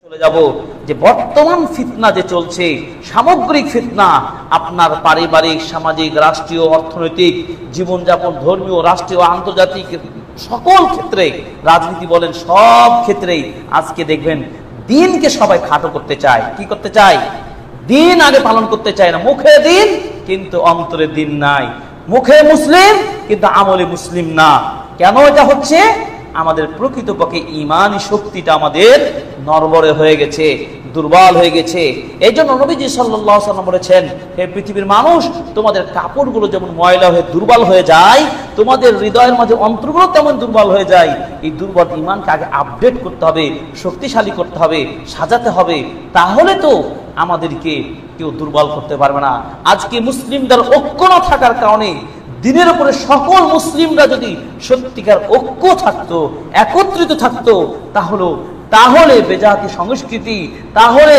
চলে যাব যে বর্তমান ফিতনা যে চলছে, সামগ্রিক ফিতনা, আপনার পারিবারিক, সামাজিক, রাষ্ট্রীয়, অর্থনৈতিক জীবনযাপন, ধর্মীয়, রাষ্ট্রীয়, আন্তর্জাতিক সকল ক্ষেত্রে, রাজনীতি বলেন, সব ক্ষেত্রেই আজকে দেখবেন দিনকে সবাই খাটো করতে চায়। কি করতে চায়? দিন আগে পালন করতে চায় না। মুখে দিন কিন্তু অন্তরে দিন নাই, মুখে মুসলিম কিন্তু আমলে মুসলিম না। কেন এটা হচ্ছে? আমাদের প্রকৃতপক্ষে ঈমানী শক্তিটা আমাদের নড়বড়ে হয়ে গেছে, দুর্বল হয়ে গেছে। এই জন্য নবীজি সাল্লাল্লাহু আলাইহি ওয়াসাল্লাম বলেছেন, হে পৃথিবীর মানুষ, তোমাদের কাপড়গুলো যেমন ময়লা হয়ে দুর্বল হয়ে যায়, তোমাদের হৃদয়ের মাঝে অন্তরগুলো তেমন দুর্বল হয়ে যায়। এই দুর্বল ঈমানকে আগে আপডেট করতে হবে, শক্তিশালী করতে হবে, সাজাতে হবে, তাহলে তো আমাদেরকে কেউ দুর্বল করতে পারবে না। আজকে মুসলিমদের ঐক্য না থাকার কারণে, দিনের উপরে সকল মুসলিমরা যদি সত্যিকার ঐক্য থাকতো, একত্রিত থাকতো, তাহলে বেজাতি সংস্কৃতি, তাহলে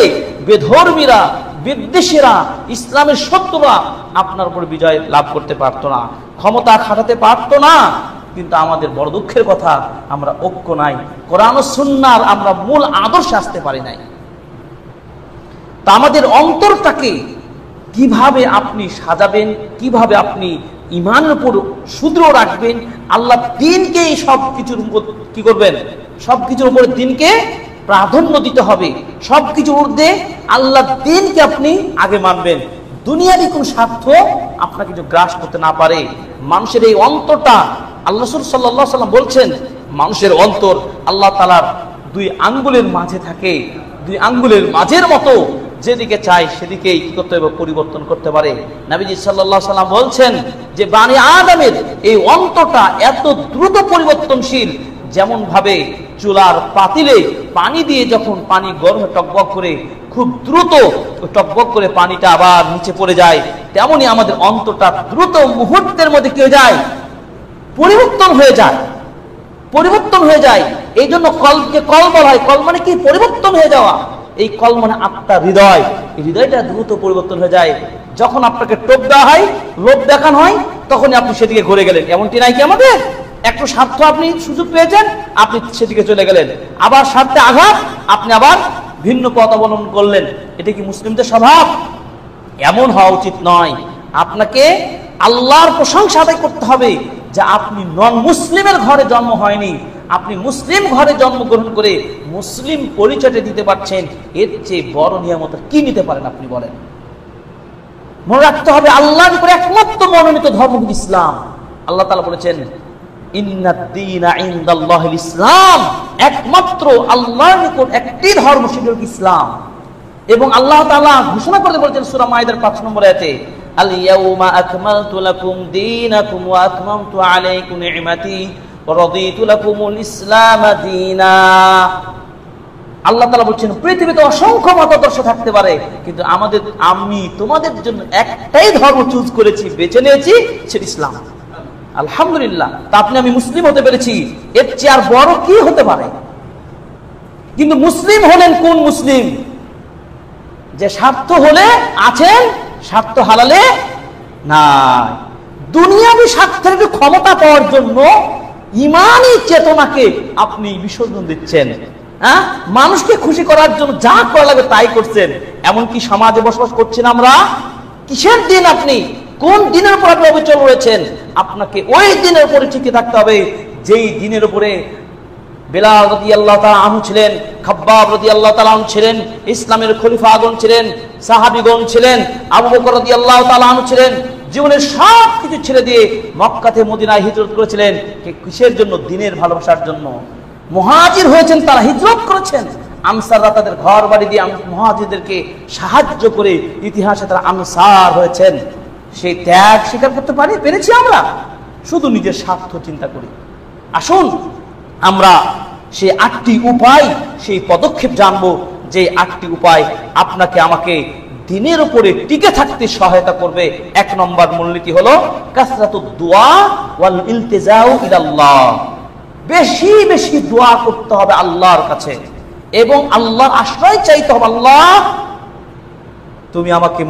বেধর্মীরা, বিদ্বেষীরা, ইসলামের শত্রুরা আপনার উপর বিজয় লাভ করতে পারতো না, ক্ষমতা খাটাতে পারতো না। কিন্তু আমাদের বড় দুঃখের কথা, আমরা ঐক্য নাই, কোরআন ও সুন্নাহর আমরা মূল আদর্শে আসতে পারি নাই। তা আমাদের অন্তরটাকে কিভাবে আপনি সাজাবেন, কিভাবে আপনি ঈমানের উপর সুদৃঢ় রাখবেন, আল্লাহ দিনকে সব কিছুর উপর কি করবেন, সব কিছুর উপরে দিনকে প্রাধান্য দিতে হবে, সব কিছুর ঊর্ধ্বে আল্লাহ দিনকে আপনি আগে মানবেন। দুনিয়ারই কোন স্বার্থ আপনাকে যদি গ্রাস করতে না পারে, মানুষের এই অন্তরটা, আল্লাহ রাসূল সাল্লাল্লাহু আলাইহি ওয়াসাল্লাম বলছেন, মানুষের অন্তর আল্লাহ তাআলার দুই আঙ্গুলের মাঝে থাকে, দুই আঙ্গুলের মাঝের মতো, যেদিকে চাই সেদিকেই কি করতে হবে, পরিবর্তন করতে পারে। নবীজি সাল্লাল্লাহু আলাইহি ওয়াসাল্লাম বলছেন যে বানি আদমের এই অন্তরটা এত দ্রুত পরিবর্তনশীল, যেমন ভাবে চুলার পাতিলে পানি দিয়ে যখন পানি গরম টকবক করে খুব দ্রুত টকবক করে পানিটা আবার নিচে পড়ে যায়, তেমনি আমাদের অন্তরটা দ্রুত মুহূর্তের মধ্যে কি হয়ে যায়, পরিবর্তন হয়ে যায়, পরিবর্তন হয়ে যায়। এই জন্য কলকে কল বলা হয়। কল মানে কি? পরিবর্তন হয়ে যাওয়া। এই কল মানে আত্মা, হৃদয়। এই হৃদয়টা দ্রুত পরিবর্তন হয়ে যায়। যখন আপনাকে টোপ দেওয়া হয়, লোভ দেখানো হয়, তখনই আপনি সেদিকে ঘুরে গেলেন। এমনটি নাই কি আমাদের? একটু স্বার্থ আপনি সুযোগ পেয়েছেন, আপনি সেদিকে চলে গেলেন। আবার স্বার্থে আঘাত, আপনি আবার ভিন্ন পথ অবলম্বন করলেন। এটা কি মুসলিমদের স্বভাব? এমন হওয়া উচিত নয়। আপনাকে আল্লাহর প্রশংসা আদায় করতে হবে যে আপনি নন মুসলিমের ঘরে জন্ম হয়নি, আপনি মুসলিম ঘরে জন্মগ্রহণ করে মুসলিম পরিচয়টা দিতে পারছেন। এর চেয়ে বড় নিয়ামত কি নিতে পারেন আপনি বলেন? মনে রাখতে হবে, আল্লাহর উপর একমাত্র মনোনীত ধর্ম ইসলাম। আল্লাহ তাআলা বলেছেন, ইন্নাদ দীনা ইনদাল্লাহিল ইসলাম, একমাত্র আল্লাহর নিকট একটি ধর্ম, সেটা হলো ইসলাম। এবং আল্লাহ তাআলা ঘোষণা করতে বলেছেন সূরা মাইদার 5 নম্বর আয়াতে, আল ইয়াউমা আকমালতু লাকুম দীনাকুম ওয়া আতমামতু আলাইকুম নি'মাতি ওয়া রাদিতু লাকুমুল ইসলাম দীনা। আল্লাহ তাআলা বলছেন, পৃথিবীতে অসংখ্য মতাদর্শ থাকতে পারে, কিন্তু আমি তোমাদের জন্য একটাই ধর্ম চুজ করেছি, বেছে নিয়েছি, সেটা ইসলাম। আলহামদুলিল্লাহ। তা আমি মুসলিম হতে পেরেছি, এর চেয়ে আর বড় কি হতে পারে? কিন্তু মুসলিম হলেন কোন মুসলিম? যে স্বার্থ হলে আছেন, স্বার্থ হালালে নাই। দুনিয়াবি স্বার্থের ক্ষমতা পাওয়ার জন্য ঈমানী চেতনাকে আপনি বিসর্জন দিচ্ছেন। হ্যাঁ, মানুষকে খুশি করার জন্য যা করা লাগে তাই করছেন। এমনকি সমাজে বসবাস করছেন আমরা। কিসের দিন? আপনি কোন দিনের উপর আপনি অবিচল রয়েছেন? আপনাকে ওই দিনের উপরে টিকে থাকতে হবে যেই দিনের উপরে বেলাল রাদিয়াল্লাহু তাআলা আনহু ছিলেন, খাব্বাব রাদিয়াল্লাহু তাআলা আনহু ছিলেন, ইসলামের খলিফাগণ ছিলেন, সাহাবীগণ ছিলেন, আবু বকর রাদিয়াল্লাহু তাআলা আনহু ছিলেন। জীবনের সব কিছু ছেড়ে দিয়ে মক্কা থেকে মদিনায় হিজরত করেছিলেন। কিসের জন্য? দিনের ভালোবাসার জন্য। মুহাজির হয়েছেন, তারা হিজরত করেছেন। আনসাররা তাদের ঘর বাড়ি দিয়ে মুহাজিরদেরকে সাহায্য করে ইতিহাসে তারা আনসার হয়েছেন। সেই ত্যাগ স্বীকার করতে পেরেছি আমরা? শুধু নিজের স্বার্থ চিন্তা করি। আসুন আমরা সেই 8টি উপায়, সেই পদক্ষেপ জানবো, যে 8টি উপায় আপনাকে আমাকে দিনের উপরে টিকে থাকতে সহায়তা করবে। 1 নম্বর মূলনীতি হলো কাসরাতুদ দুআ ওয়াল ইলতিজাউ ইলাল্লাহ। বেশি বেশি দোয়া করতে হবে আল্লাহর কাছে এবং আল্লাহর আশ্রয় চাইতে হবে। আল্লাহ, তুমি আমাকে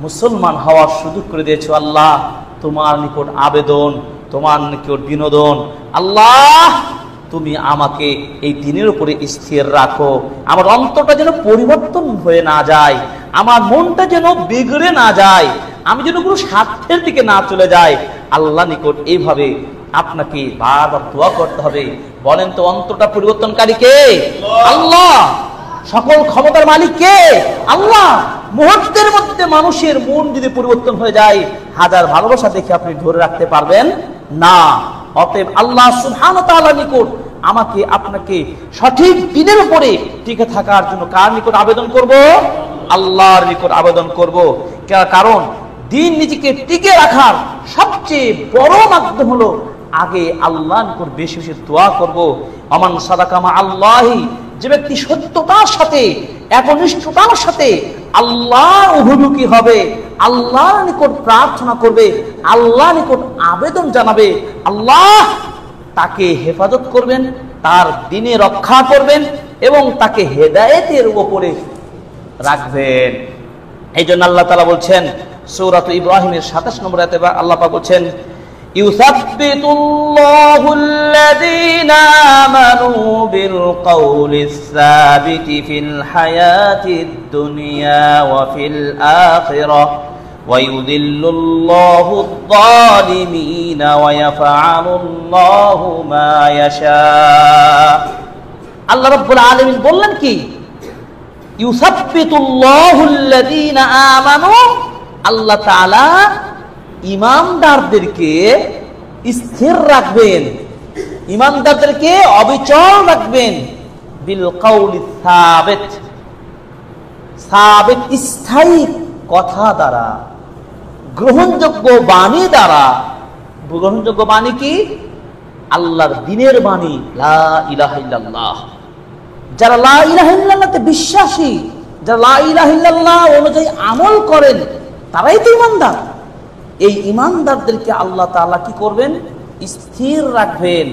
মুসলমান হওয়ার সুযোগ করে দিয়েছো। আল্লাহ, তোমার নিকট আবেদন, তোমার নিকট বিনোদন। আল্লাহ, তুমি আমাকে এই দিনের উপরে স্থির রাখো, আমার অন্তরটা যেন পরিবর্তন হয়ে না যায়, আমার মনটা যেন বিগড়ে না যায়, আমি যেন কোনো স্বার্থের দিকে না চলে যাই। আল্লাহ নিকট এইভাবে আপনাকে বারবার দোয়া করতে হবে। বলেন তো অন্তরটা পরিবর্তনকারী কে? আল্লাহ। সকল ক্ষমতার মালিক কে? আল্লাহ। মুহূর্তের মধ্যে মানুষের মন যদি পরিবর্তন হয়ে যায়, হাজার ভালোবাসা দেখে আপনি ধরে রাখতে পারবেন না। অতএব আল্লাহ সুবহানাহু ওয়া তাআলার নিকট আমাকে আপনাকে সঠিক দিনের উপরে টিকে থাকার জন্য কার নিকট আবেদন করব? আল্লাহর নিকট আবেদন করব। কারণ দিন নিজেকে টিকে রাখার সবচেয়ে বড় মাধ্যম হলো আগে আল্লাহর নিকট বেশি বেশি দোয়া করব। আমান সাদাকা মা আল্লাহি, যে ব্যক্তি সত্যতার সাথে একনিষ্ঠতার সাথে আল্লাহর অভিমুখী হবে, আল্লাহর নিকট প্রার্থনা করবে, আল্লাহর নিকট আবেদন জানাবে, আল্লাহ তাকে হেফাজত করবেন, তার দ্বীনে রক্ষা করবেন এবং তাকে হেদায়েতের উপরে রাখবেন। এই জন্য আল্লাহ তাআলা বলছেন সূরা ইব্রাহিমের 27 নম্বর আয়াতে আল্লাহ পাক বলছেন, ইউসাব্বিতুল্লাহুল্লাযীনা আমানু বিল কওলিস সাবিতি ফিল হায়াতিদ দুনিয়া ওয়া ফিল আখিরাহ ওয়া ইউযিল্লুল্লাহুয যালিমিনা ওয়া ইয়াফআলুল্লাহু মা ইয়াশা। আল্লাহ রাব্বুল আলামিন বললেন কি? ইউসাব্বিতুল্লাহুল্লাযীনা আমানু, আল্লাহ তাআলা ঈমানদারদেরকে স্থির রাখবেন, ঈমানদারদেরকে অবিচল রাখবেন। বিল কওলিস সাবিত, সাবিত স্থায়ী কথা দ্বারা, গ্রহণযোগ্য বাণী দ্বারা। গ্রহণযোগ্য বাণী কি? আল্লাহর দ্বীনের বাণী, লা ইলাহা ইল্লাল্লাহ। যারা লা ইলাহা ইল্লাল্লাহতে বিশ্বাসী, যারা লা ইলাহা ইল্লাল্লাহ অনুযায়ী আমল করেন, তারাই তো ঈমানদার। এই ঈমানদারদেরকে আল্লাহ তাআলা কি করবেন? স্থির রাখবেন,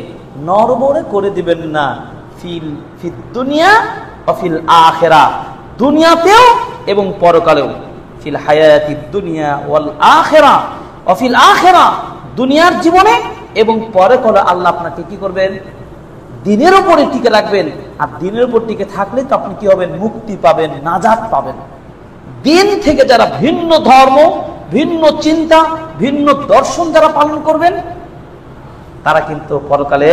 নড়বড়ে করে দিবেন না। ফিদ দুনিয়া ওয়া ফিল আখিরা, দুনিয়াতেও এবং পরকালেও। ফিল হায়াতিদ দুনিয়া ওয়াল আখিরা ওয়া ফিল আখিরা, দুনিয়ার জীবনে এবং পরকালে আল্লাহ আপনাকে কি করবেন? দ্বীনের উপরে টিকে রাখবেন। আর দ্বীনের উপর টিকে থাকলে তো আপনি কি হবেন? মুক্তি পাবেন, নাজাত পাবেন। দ্বীন থেকে যারা ভিন্ন ধর্ম, ভিন্ন চিন্তা, ভিন্ন দর্শন যারা পালন করবেন, তারা কিন্তু পরকালে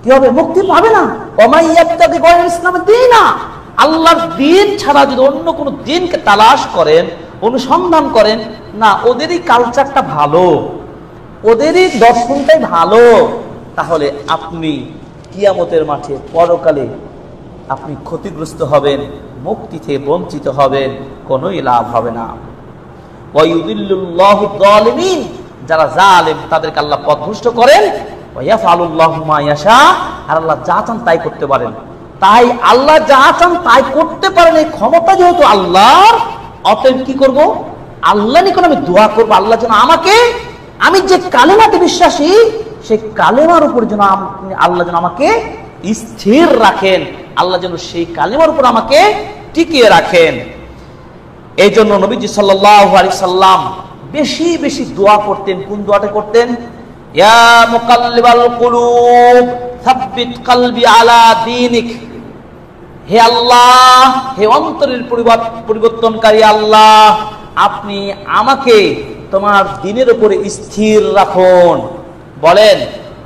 কি হবে? মুক্তি পাবে না। ওমাই ইয়াবতাগি গায়রা ইসলাম দীনা, আল্লাহর দ্বীন ছাড়া যদি অন্য কোনো দ্বীনকে তালাশ করেন, অনুসন্ধান করেন, না ওদেরই কালচারটা ভালো, ওদেরই দর্শনটাই ভালো, তাহলে আপনি কিয়ামতের মাঠে পরকালে আপনি ক্ষতিগ্রস্ত হবেন, মুক্তি থেকে বঞ্চিত হবেন, কোনোই লাভ হবে না। ওয়া ইউযিল্লুল্লাহু যালিমিন, যারা জালেম তাদেরকে আল্লাহ পথভ্রষ্ট করেন। ওয়া ইয়াফআলুল্লাহু মা ইয়াশা, আর আল্লাহ যা চান তাই করতে পারেন। তাই আল্লাহ যা চান তাই করতে পারেন, এই ক্ষমতা যেহেতু আল্লাহর, অতএব কি করব? আল্লাহ নিকট আমি দোয়া করব, আল্লাহ যেন আমাকে, আমি যে কালেমাতে বিশ্বাসী সেই কালেমার উপর যেন আল্লাহ যেন আমাকে স্থির রাখেন, আল্লাহ যেন সেই কালেমার উপর আমাকে টিকিয়ে রাখেন। এই জন্য নবীজি সাল্লাল্লাহু আলাইহি সাল্লাম বেশি বেশি দোয়া করতেন। কোন দোয়াটা করতেন? ইয়া মুকাল্লিবাল কুলুব সাব্বিত কলবি আলা দীনিক, হে আল্লাহ, হে অন্তরের পরিবর্তনকারী আল্লাহ, আপনি আমাকে তোমার দ্বীনের উপরে স্থির রাখুন। বলেন,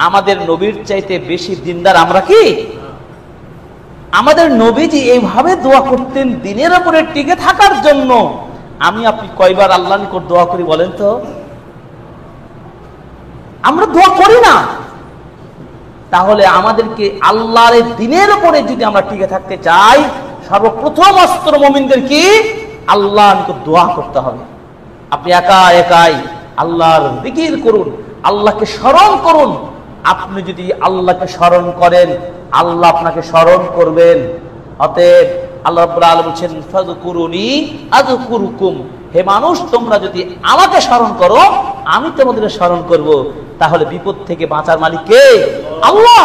আমাদের নবীর চাইতে বেশি দ্বীনদার আমরা কি? আমাদের নবীজি এইভাবে দোয়া করতেন দ্বীনের উপরে টিকে থাকার জন্য। আমি আপনি কয়বার আল্লাহর নিকট দোয়া করি বলেন তো? আমরা দোয়া করি না। তাহলে আমাদেরকে আল্লাহর দ্বীনের উপরে যদি আমরা টিকে থাকতে চাই, সর্বপ্রথম অস্ত্র মুমিনদের কি? আল্লাহর নিকট দোয়া করতে হবে। আপনি একা একাই আল্লাহর জিকির করুন, আল্লাহকে স্মরণ করুন। আপনি যদি আল্লাহকে স্মরণ করেন, আল্লাহ আপনাকে স্মরণ করবেন। অতএব আল্লাহ রাব্বুল আলামিন বলেন, ফাযকুরুনি আযকুরুকুম, হে মানুষ তোমরা যদি আমাকে স্মরণ করো, আমি তোমাদের স্মরণ করব। তাহলে বিপদ থেকে বাঁচার মালিক কে? আল্লাহ।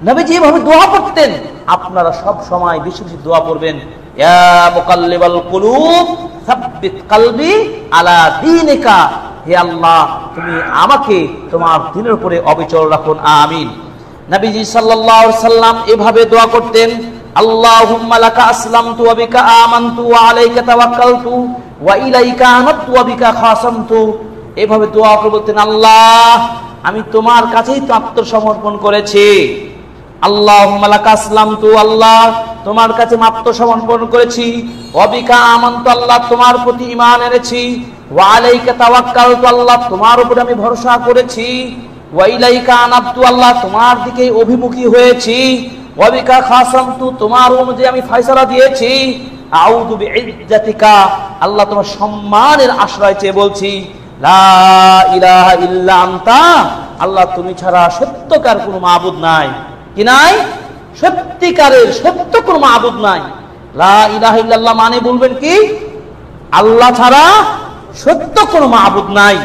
নবীজি এভাবে দোয়া করতেন। আপনারা সব সময় বেশি বেশি দোয়া করবেন, ইয়া মুকাল্লিবাল কুলুব সাব্বিত কলবি আলা দীনিকা, হে আল্লাহ তুমি আমাকে তোমার দ্বীনের উপরে অবিচল রাখুন, আমিন। নবীজি সাল্লাল্লাহু আলাইহি সাল্লাম এভাবে দোয়া করতেন, আল্লাহুম্মা লাকা আসলামতু ওয়া বিকা আমানতু ওয়া আলাইকা তাওয়াক্কালতু ওয়া ইলাইকা আনাবতু ওয়া বিকা খাসামতু। এভাবে দোয়া করে বলতেন, আল্লাহ আমি তোমার কাছেই তো আত্মসমর্পণ করেছি। আল্লাহুম্মা লাকা আসলামতু, আল্লাহ তোমার কাছে আত্মসমর্পণ করেছি। ওয়া বিকা আমানতু, আল্লাহ তোমার প্রতি ঈমান এনেছি। ওয়া আলাইকা তাওয়াক্কালতু, আল্লাহ তোমার উপরে আমি ভরসা করেছি। ওয়া ইলাইকা আনাবতু, আল্লাহ তোমার দিকে অভিমুখী হয়েছি। ওয়া বিকা খাসামতু, তোমার অনুযায়ী আমি ফয়সালা দিয়েছি। আউযু বিইজ্জাতিকা, আল্লাহ তোমার সম্মানের আশ্রয় চেয়ে বলছি, লা ইলাহা ইল্লা আনতা, আল্লাহ তুমি ছাড়া সত্যকার কোনো মাবুদ নাই। কি নাই? সত্যিকারের সত্য কোনো মাবুদ নাই। লা ইলাহা ইল্লাল্লাহ মানে বলবেন কি? আল্লাহ ছাড়া সত্য কোনো মাবুদ নাই।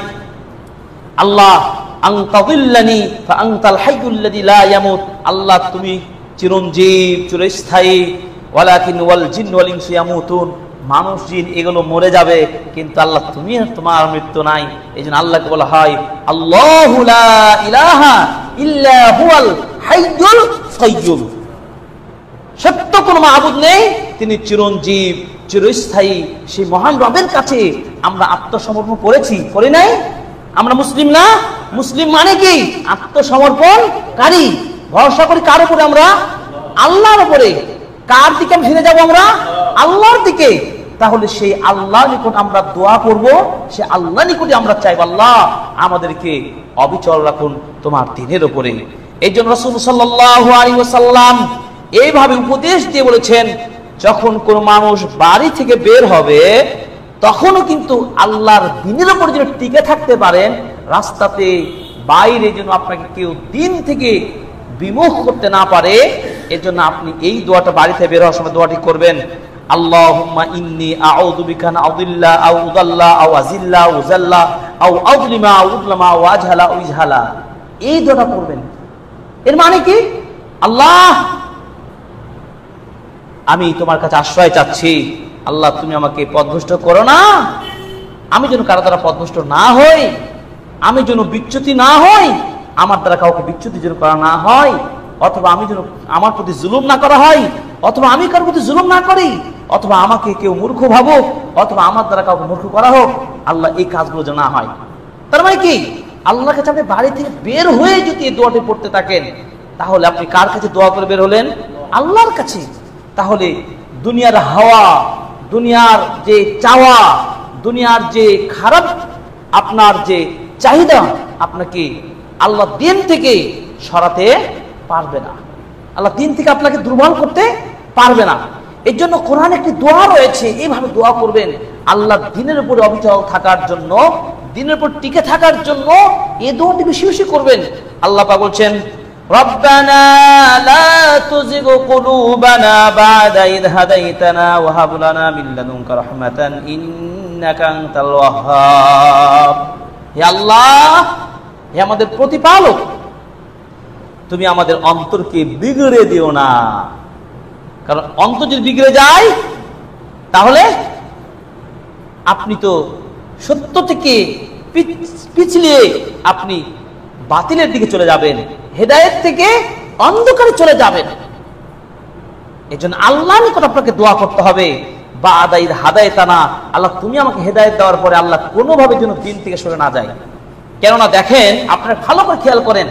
আল্লাহ আনতা যিল্লানি ফা আনতাল হাইয়ুল লাযী লা ইয়ামুত, আল্লাহ তুমি চিরঞ্জীব চিরস্থায়ী। ওয়ালাকিন ওয়াল জিন ওয়াল ইনসু ইয়ামুতুন, মানুষ জিন এগুলো মরে যাবে, কিন্তু আল্লাহ তুমি, তোমার মৃত্যু নাই। এইজন্য আল্লাহকে বলা হয় আল্লাহু লা ইলাহা ইল্লা হুয়াল হাইয়ুল কাইয়্যুম। সত্য কোনো মাবুদ নেই, তিনি চিরঞ্জীব চিরস্থায়ী। সেই মহান রবের কাছে আমরা আত্মসমর্পণ করেছি, করি নাই? আমরা মুসলিম না? মুসলিম মানে কি? আত্মসমর্পণকারী। ভরসা করি কার উপরে? আমরা আল্লাহর উপরে। কার দিকে আমি ফিরে যাব? আমরা আল্লাহর দিকে। তাহলে সেই আল্লাহর নিকট আমরা দোয়া করব, সে আল্লাহর নিকটে আমরা চাইব, আল্লাহ আমাদেরকে অবিচল রাখুন তোমার দ্বীনের উপরে। এই জন্য রাসূল সাল্লাল্লাহু আলাইহি ওয়াসাল্লাম এইভাবে উপদেশ দিয়ে বলেছেন, যখন কোন মানুষ বাড়ি থেকে বের হবে তখনও কিন্তু আল্লাহর দ্বীনের উপর যেন টিকে থাকতে পারেন, রাস্তাতে বাইরে যেন আপনাকে কেউ দ্বীন থেকে বিমুখ করতে না পারে। এজন্য আপনি এই দোয়াটা বাড়িতে বের হওয়ার সময় দোয়াটি করবেন, আল্লাহুম্মা ইন্নী আউযু বিকা আন আযিল্লা আও উযাল্লা আও আযিল্লা আও উযাল্লা আও আযলিমা আও উযলামা আও আজহালা আও ইজহালা। এই দোয়াটা করবেন। এর মানে কি? আল্লাহ আমি তোমার কাছে আশ্রয় চাচ্ছি, আল্লাহ তুমি আমাকে পথভ্রষ্ট করো না, আমি যেন কারো দ্বারা পথভ্রষ্ট না হই, আমি যেন বিচ্যুতি না হই, আমার দ্বারা কাউকে বিচ্যুতি যেন করা না হয়, অথবা আমি যেন আমার প্রতি জুলুম না করা হয়, অথবা আমি কারোর প্রতি জুলুম না করি, অথবা আমাকে কেউ মূর্খ ভাবুক, অথবা আমার দ্বারা কাউকে মূর্খ করা হোক, আল্লাহ এই কাজগুলো যেন না হয়। তার মানে কি? আল্লাহর কাছে আপনি বাড়ি থেকে বের হয়ে যদি এই দোয়াটি পড়তে থাকেন, তাহলে আপনি কার কাছে দোয়া করে বের হলেন? আল্লাহর কাছে। তাহলে দুনিয়ার হাওয়া, দুনিয়ার যে চাওয়া, দুনিয়ার যে খারাপ আপনার যে চাহিদা, আপনাকে আল্লাহ দ্বীন থেকে সরাতে পারবে না, আল্লাহ দ্বীন থেকে আপনাকে দুর্বল করতে পারবে না। এর জন্য কোরআনে একটি দোয়া রয়েছে, এইভাবে দোয়া করবেন আল্লাহ দ্বীনের উপরে অবিচল থাকার জন্য, দ্বীনের উপর টিকে থাকার জন্য এই দোয়াটি বেশি বেশি করবেন। আল্লাহ পাক বলছেন, রব্বানা লা তুযিগ কুলুবানা বা'দা ইয হাদাইতানা ওয়া হাব লানা মিন লাদুনকা রাহমাতান ইন্নাকা আনতাল ওয়াহ্হাব। হে আল্লাহ, হে আমাদের প্রতিপালক, তুমি আমাদের অন্তরকে বিগড়ে দিও না। কারণ অন্তর যদি বিগড়ে যায় তাহলে আপনি তো সত্য থেকে পিছলিয়ে আপনি বাতিলের দিকে চলে যাবেন, হেদায়েত থেকে অন্ধকারে চলে যাবেন। এজন্য আল্লাহর নিকট আপনাকে দোয়া করতে হবে, বা'দা ইয হাদাইতানা, আল্লাহ তুমি আমাকে হেদায়েত দেওয়ার পরে আল্লাহ কোনোভাবে যেন দ্বীন থেকে সরে না যায়। কেননা দেখেন, আপনারা ভালো করে খেয়াল করেন,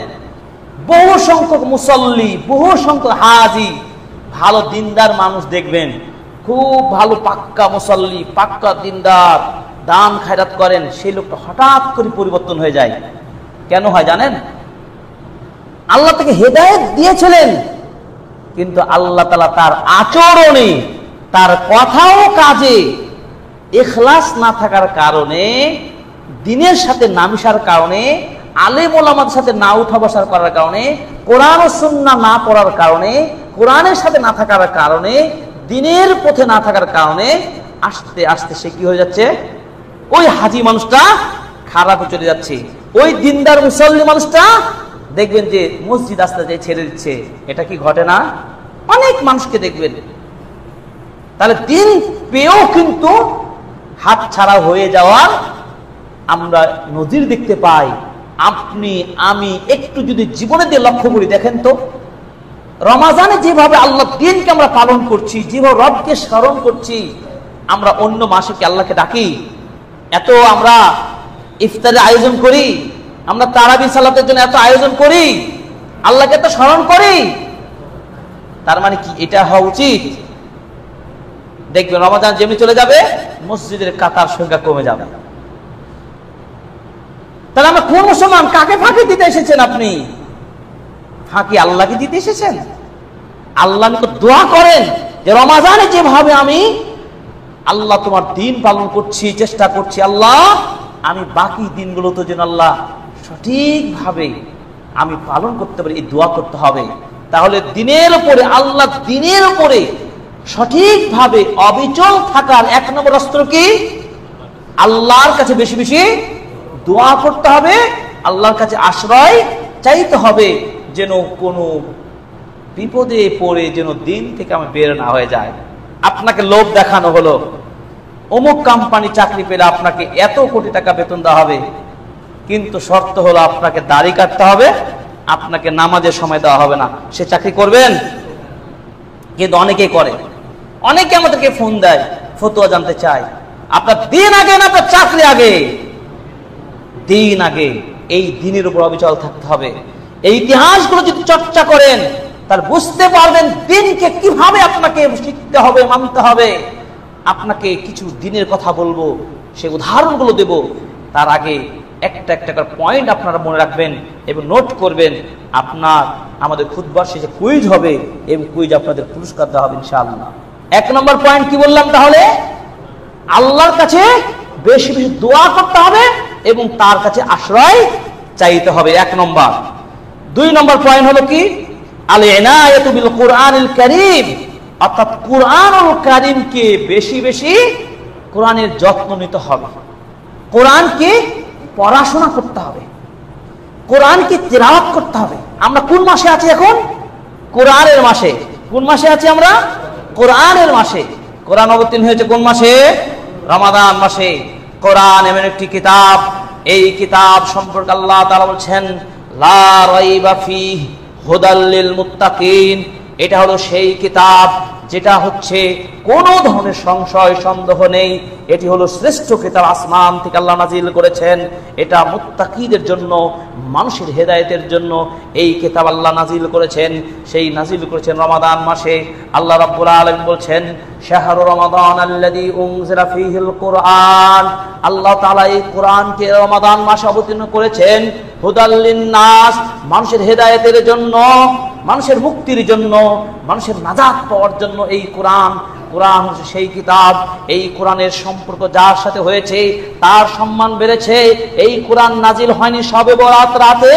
বহু সংখ্যক মুসল্লি, বহু সংখ্যক হাজি, ভালো দিনদার মানুষ দেখবেন, খুব ভালো পাক্কা মুসল্লি, পাক্কা দিনদার, দান খায়রাত করেন, সেই লোকটা হঠাৎ করে পরিবর্তন হয়ে যায়। কেন হয় জানেন? আল্লাহ তাকে হেদায়েত দিয়েছিলেন, কিন্তু আল্লাহ তাআলা তার আচরণে, তার কথা ও কাজে ইখলাস না থাকার কারণে, দ্বীনের সাথে না মিশার কারণে, আলেম ওলামাদের সাথে না উঠা বসার করার কারণে, কোরআন ও সুন্নাহ না পড়ার কারণে, কোরআনের সাথে না থাকার কারণে, দ্বীনের পথে না থাকার কারণে আস্তে আস্তে সে কি হয়ে যাচ্ছে? ওই হাজি মানুষটা খারাপ হয়ে চলে যাচ্ছে। ওই দিনদার মুসল্লি মানুষটা দেখবেন যে মসজিদ আস্তে আস্তে ছেড়ে দিচ্ছে। এটা কি ঘটে না? অনেক মানুষকে দেখবেন। তাহলে দ্বীন পেয়েও কিন্তু হাত ছাড়া হয়ে যাওয়ার আমরা নজির দেখতে পাই। আপনি আমি একটু যদি জীবনে দিয়ে লক্ষ্য করি, দেখেন তো রমাজানে যেভাবে আল্লাহ দিনকে আমরা পালন করছি, যেভাবে রবকে স্মরণ করছি, আমরা অন্য মাসে কি আল্লাহকে ডাকি? এত আমরা ইফতারের আয়োজন করি, আমরা তারাবি সালাতের জন্য এত আয়োজন করি, আল্লাহকে এত স্মরণ করি, তার মানে কি এটা হওয়া উচিত? দেখবেন রমাজান যেমনি চলে যাবে মসজিদের কাতার সংখ্যা কমে যাবে। তাহলে আমরা কোন মুসলমান কাকে ফাঁকি দিতে এসেছেন? আপনি ফাঁকি আল্লাহকে দিতে এসেছেন। আল্লাহ দোয়া করেন যে রমাজানে যেভাবে আমি আল্লাহ তোমার দিন পালন করছি, চেষ্টা করছি, আল্লাহ আমি বাকি দিনগুলোতে যেন আল্লাহ সঠিকভাবে আমি পালন করতে পারি, এই দোয়া করতে হবে। তাহলে দিনের উপরে আল্লাহ দিনের উপরে সঠিকভাবে অবিচল থাকার এক নম্বর অস্ত্র কি? আল্লাহর কাছে বেশি বেশি দোয়া করতে হবে, আল্লাহর কাছে আশ্রয় চাইতে হবে, যেন কোনো বিপদে পড়ে যেন দিন থেকে আমি বের না হয়ে যায়। আপনাকে লোভ দেখানো হলো, অমুক কোম্পানি চাকরি পেলে আপনাকে এত কোটি টাকা বেতন দেওয়া হবে, কিন্তু শর্ত হলো আপনাকে দাড়ি কাটতে হবে, আপনাকে নামাজের সময় দেওয়া হবে না। সে চাকরি করবেন? কিন্তু অনেকেই করে। অনেকে আমাদেরকে ফোন দেয়, ফতোয়া জানতে চায়। আপনার দিন আগে না আপনার চাকরি আগে? দিন আগে। এই দিনের উপর অবিচল থাকতে হবে। এই ইতিহাসগুলো যদি চর্চা করেন তার বুঝতে পারবেন দিনকে কিভাবে আপনাকে শিখতে হবে, মানতে হবে। আপনাকে কিছু দিনের কথা বলবো, সেই উদাহরণগুলো দেব। তার আগে একটা একটা করে পয়েন্ট আপনারা মনে রাখবেন এবং নোট করবেন। আপনার আমাদের খুতবার শেষে কুইজ হবে এবং কুইজ আপনাদের পুরস্কার দেওয়া হবে ইনশাআল্লাহ। এক নম্বর পয়েন্ট কি বললাম? তাহলে আল্লাহর কাছে বেশি বেশি দোয়া করতে হবে এবং তার কাছে আশ্রয় চাইতে হবে, এক নম্বর। দুই নম্বর পয়েন্ট হলো কি? আল ইনায়াতু বিল কুরআনিল কারীম, অর্থাৎ কুরআনুল কারীমকে বেশি বেশি কোরআনের যত্ন নিতে হবে। কোরআনকে পড়াশোনা করতে হবে, কোরআনকে তিলাওয়াত করতে হবে। আমরা কোন মাসে আছি এখন? কোরআনের মাসে। কোন মাসে আছি আমরা? কোরআনের মাসে। কোরআন অবতীর্ণ হয়েছে কোন মাসে? রমাদান মাসে। কোরআন এমন একটি কিতাব, এই কিতাব সম্পর্কে আল্লাহ তাআলা বলছেন লা রাইবা ফীহি হুদাল লিল মুত্তাকিন। এটা হলো সেই কিতাব যেটা হচ্ছে কোনো ধরনের সংশয় সন্দেহ নেই, এটি হলো শ্রেষ্ঠ কিতাব, আসমান থেকে আল্লাহ নাজিল করেছেন। এটা মুত্তাকিদের জন্য, মানুষের হেদায়েতের জন্য এই কিতাব আল্লাহ নাজিল করেছেন। সেই নাজিল করেছেন রমাদান মাসে। আল্লাহ রাব্বুল আলামিন বলছেন শাহরু রমাদান আল্লাযী উনজিলা ফীহিল কুরআন। আল্লাহ তাআলা এই কোরআনকে রমাদান মাসে অবতীর্ণ করেছেন হুদাল লিন-নাস, মানুষের হেদায়েতের জন্য, মানুষের মুক্তির জন্য, মানুষের নাজাত পাওয়ার জন্য এই কোরআন। কোরআন হচ্ছে সেই কিতাব, এই কোরআনের সম্পর্ক যার সাথে হয়েছে তার সম্মান বেড়েছে। এই কোরআন নাজিল হয়নি শবে বরাত রাতে।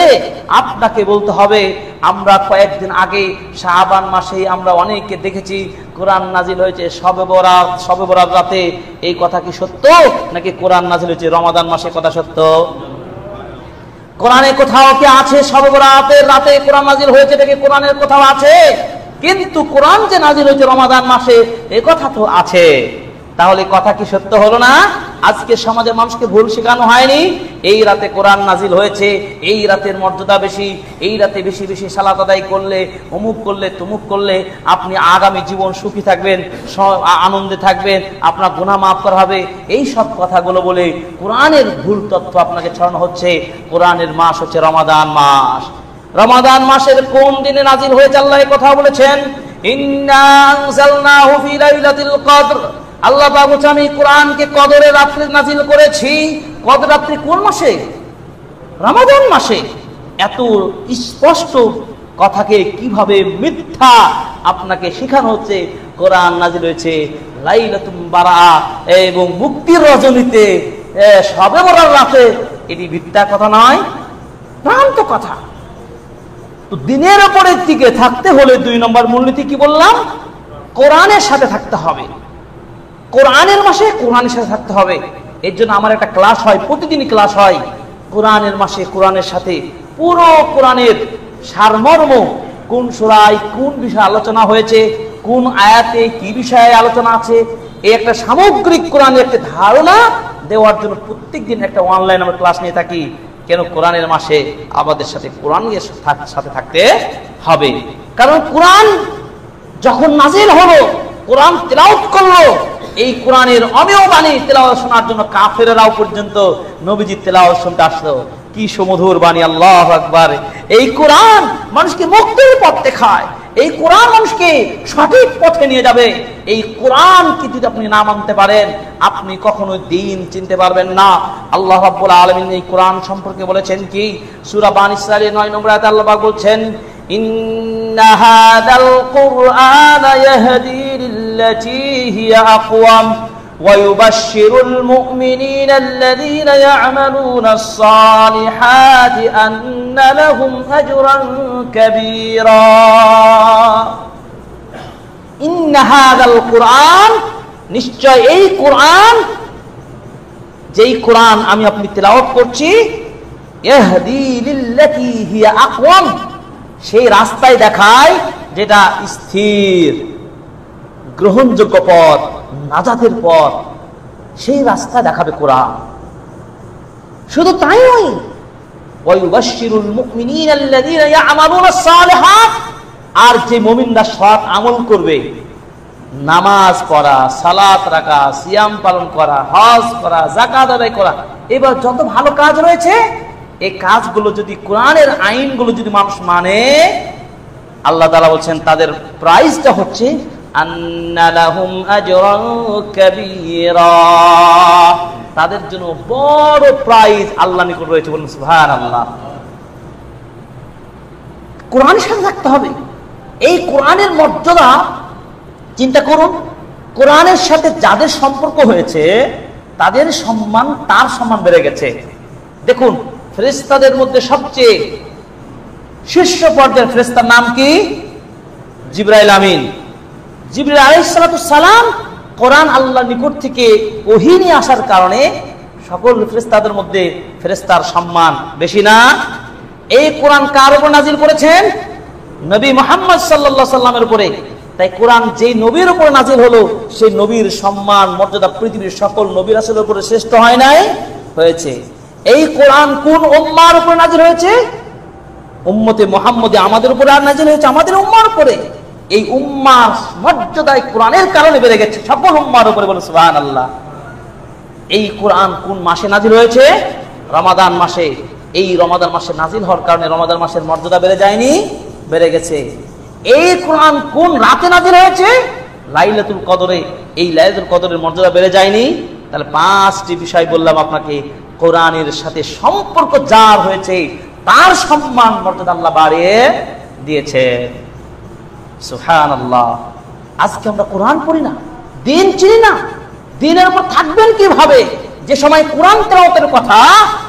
আপনাকে বলতে হবে, আমরা কয়েকদিন আগে শাবান মাসেই আমরা অনেককে দেখেছি কোরআন নাজিল হয়েছে শবে বরাত রাতে। এই কথা কি সত্য নাকি কোরআন নাজিল হয়েছে রমাদান মাসে? কথা সত্য। কোরআনে কোথাও কি আছে শবে বরাতের রাতে কোরআন নাজিল হয়েছে? দেখে কোরআনের কোথাও আছে? কিন্তু কোরআন যে নাজিল হয়েছে রমাদান মাসে এ কথা তো আছে। তাহলে কথা কি সত্য হলো না? আজকে সমাজের মানুষকে ভুল শেখানো হয়নি। এই রাতে কোরআন নাজিল হয়েছে, এই রাতের মর্যাদা বেশি, এই রাতে বেশি বেশি সালাত আদায় করলে, অমুক করলে, তমুক করলে আপনি আগামী জীবন সুখী থাকবেন, আনন্দে থাকবেন, আপনার গুনাহ মাফ করা হবে। এই সব কথাগুলো বলে কোরআনের ভুল তথ্য আপনাকে ছড়ানো হচ্ছে। কোরআনের মাস হচ্ছে রমাদান মাস। রমাদান মাসের কোন দিনে নাজিল হয়েছে আল্লাহ এই কথা বলেছেন? ইন্না আনজালনাহু ফি লাইলাতিল কদর। আল্লাহ পাক বলেছেন আমি কোরআনকে কদরের রাতে নাজিল করেছি। কদর রাত্রি কোন মাসে? রমাদান মাসে। এত স্পষ্ট কথাকে কিভাবে মিথ্যা আপনাকে শেখানো হচ্ছে? কোরআন নাজিল হয়েছে লাইলাতুল বারাআ এবং মুক্তির রজনীতে, শবে বরাত রাতে। এটি মিথ্যা কথা নয়, ভ্রান্ত কথা। তো দিনের উপরের দিকে থাকতে হলে দুই নম্বর মূলনীতি কি বললাম? কোরআনের সাথে থাকতে হবে। কোরআনের মাসে কোরআনের সাথে থাকতে হবে। এর জন্য আমার একটা ক্লাস হয়, প্রতিদিনই ক্লাস হয় কোরআনের মাসে কোরআনের সাথে। পুরো কোরআনের সারমর্ম, কোন সূরায় কোন বিষয়ে আলোচনা হয়েছে, কোন আয়াতে কি বিষয়ে আলোচনা আছে, এই একটা সামগ্রিক কোরআনের একটা ধারণা দেওয়ার জন্য প্রত্যেকদিন একটা অনলাইন আমরা ক্লাস নিয়ে থাকি। কেন? কোরআনের মাসে আমাদের সাথে কোরআনের সাথে থাকতে হবে। কারণ কোরআন যখন নাজিল হলো, কোরআন তেলাওয়াত করলো, এই কোরআনের অমেয় বাণী তেলাওয়াত শোনার জন্য কাফেররাও পর্যন্ত নবীজির তেলাওয়াত শুনতে আসলো। কি সুমধুর বাণী, আল্লাহু আকবার। এই কোরআন মানুষকে মুক্তির পথ দেখায়, এই কোরআন মানুষকে সঠিক পথে নিয়ে যাবে। এই কোরআনকে যদি আপনি না মানতে পারেন, আপনি কখনো দ্বীন চিনতে পারবেন না। আল্লাহ রাব্বুল আলামিন এই কোরআন সম্পর্কে বলেছেন কি? সূরা বানী ইসরাঈলের 9 নম্বর আয়াতে আল্লাহ পাক বলছেন, ইন্না হাযাল কুরআনা ইয়াহদি লিল্লাতী হিয়া আকওয়াম ওয়া ইউবাশশিরুল মুমিনিনা আল্লাযীনা ইয়া'মালুনাস সালিহাতি আন্না লাহুম আজরান কাবীরা। ইন্না হাযাল কুরআন, নিশ্চয় এই কোরআন, যেই কোরআন আমি আপনি তেলাওয়াত করছি, ইয়াহদি লিল্লাতী হিয়া আকওয়াম, সেই রাস্তায় দেখায় যেটা স্থির, গ্রহণযোগ্য পথ, নাজাতের পথ, সেই রাস্তা দেখাবে কোরআন। শুধু তাই নয়, ওয়া ইউবাশশিরুল মুমিনিনা আল্লাযীনা ইয়া'মালুনাস সালিহাত, আর যে মুমিনরা সৎ আমল করবে, নামাজ পড়া, সালাত রাখা, সিয়াম পালন করা, হজ করা, যাকাত আদায় করা, এবার যত ভালো কাজ রয়েছে, এই কাজগুলো যদি, কোরআনের আইনগুলো যদি মানুষ মানে, আল্লাহ তাআলা বলছেন তাদের প্রাইজটা হচ্ছে আন্না লাহুম আজরান কাবীরা, তাদের জন্য বড় প্রাইজ আল্লাহ নিকট রয়েছে। বলুন সুবহানাল্লাহ। কোরআনের সাথে থাকতে হবে। এই কোরআনের মর্যাদা চিন্তা করুন, কোরআনের সাথে যাদের সম্পর্ক হয়েছে তাদের সম্মান, তার সম্মান বেড়ে গেছে। দেখুন, ফেরেশতাদের মধ্যে সবচেয়ে শীর্ষ পর্যায়ের ফেরেশতার নাম কি? জিবরাইল আমিন। জিবরাইল আলাইহিস সালাতু সালাম কোরআন আল্লাহর নিকট থেকে ওহী নিয়ে আসার কারণে সকল ফেরেশতাদের মধ্যে ফেরেশতার সম্মান বেশি না? এই কোরআন কার উপর নাজিল করেছেন? নবী মুহাম্মদ সাল্লাল্লাহু আলাইহি সাল্লামের উপরে। তাই কোরআন যেই নবীর উপর নাজিল হলো, সেই নবীর সম্মান মর্যাদা পৃথিবীর সকল নবী রাসূলের উপরে শ্রেষ্ঠ হয় নাই? হয়েছে। এই কোরআন কোন উম্মার উপর নাজিল হয়েছে? উম্মতে মুহাম্মদে, আমাদের উপরে আর নাজিল হয়েছে আমাদের উম্মার উপরে। এই উম্মার মর্যাদায় কোরআনের কারণে বেড়ে গেছে সকল উম্মার উপরে। বলে সুবহানাল্লাহ। এই কোরআন কোন মাসে নাজিল হয়েছে? রমাদান মাসে। এই রমাদান মাসে নাজিল হওয়ার কারণে রমাদান মাসের মর্যাদা বেড়ে যায়নি? বেড়ে গেছে। এই কোরআন কোন রাতে নাজিল হয়েছে? লাইলাতুল কদরে। এই লাইলাতুল কদরের মর্যাদা বেড়ে যায়নি? তাহলে 5টি বিষয় বললাম আপনাকে। কোরআনের সাথে সম্পর্ক যার হয়েছে তার সম্মান মর্যাদা আল্লাহ বাড়িয়ে দিয়েছে। সুবহানাল্লাহ। আজকে আমরা কোরআন পড়ি না, দিন চিনি না। দিনের উপর থাকবেন কিভাবে? যে সময় কোরআন তেলাওয়াতের কথা,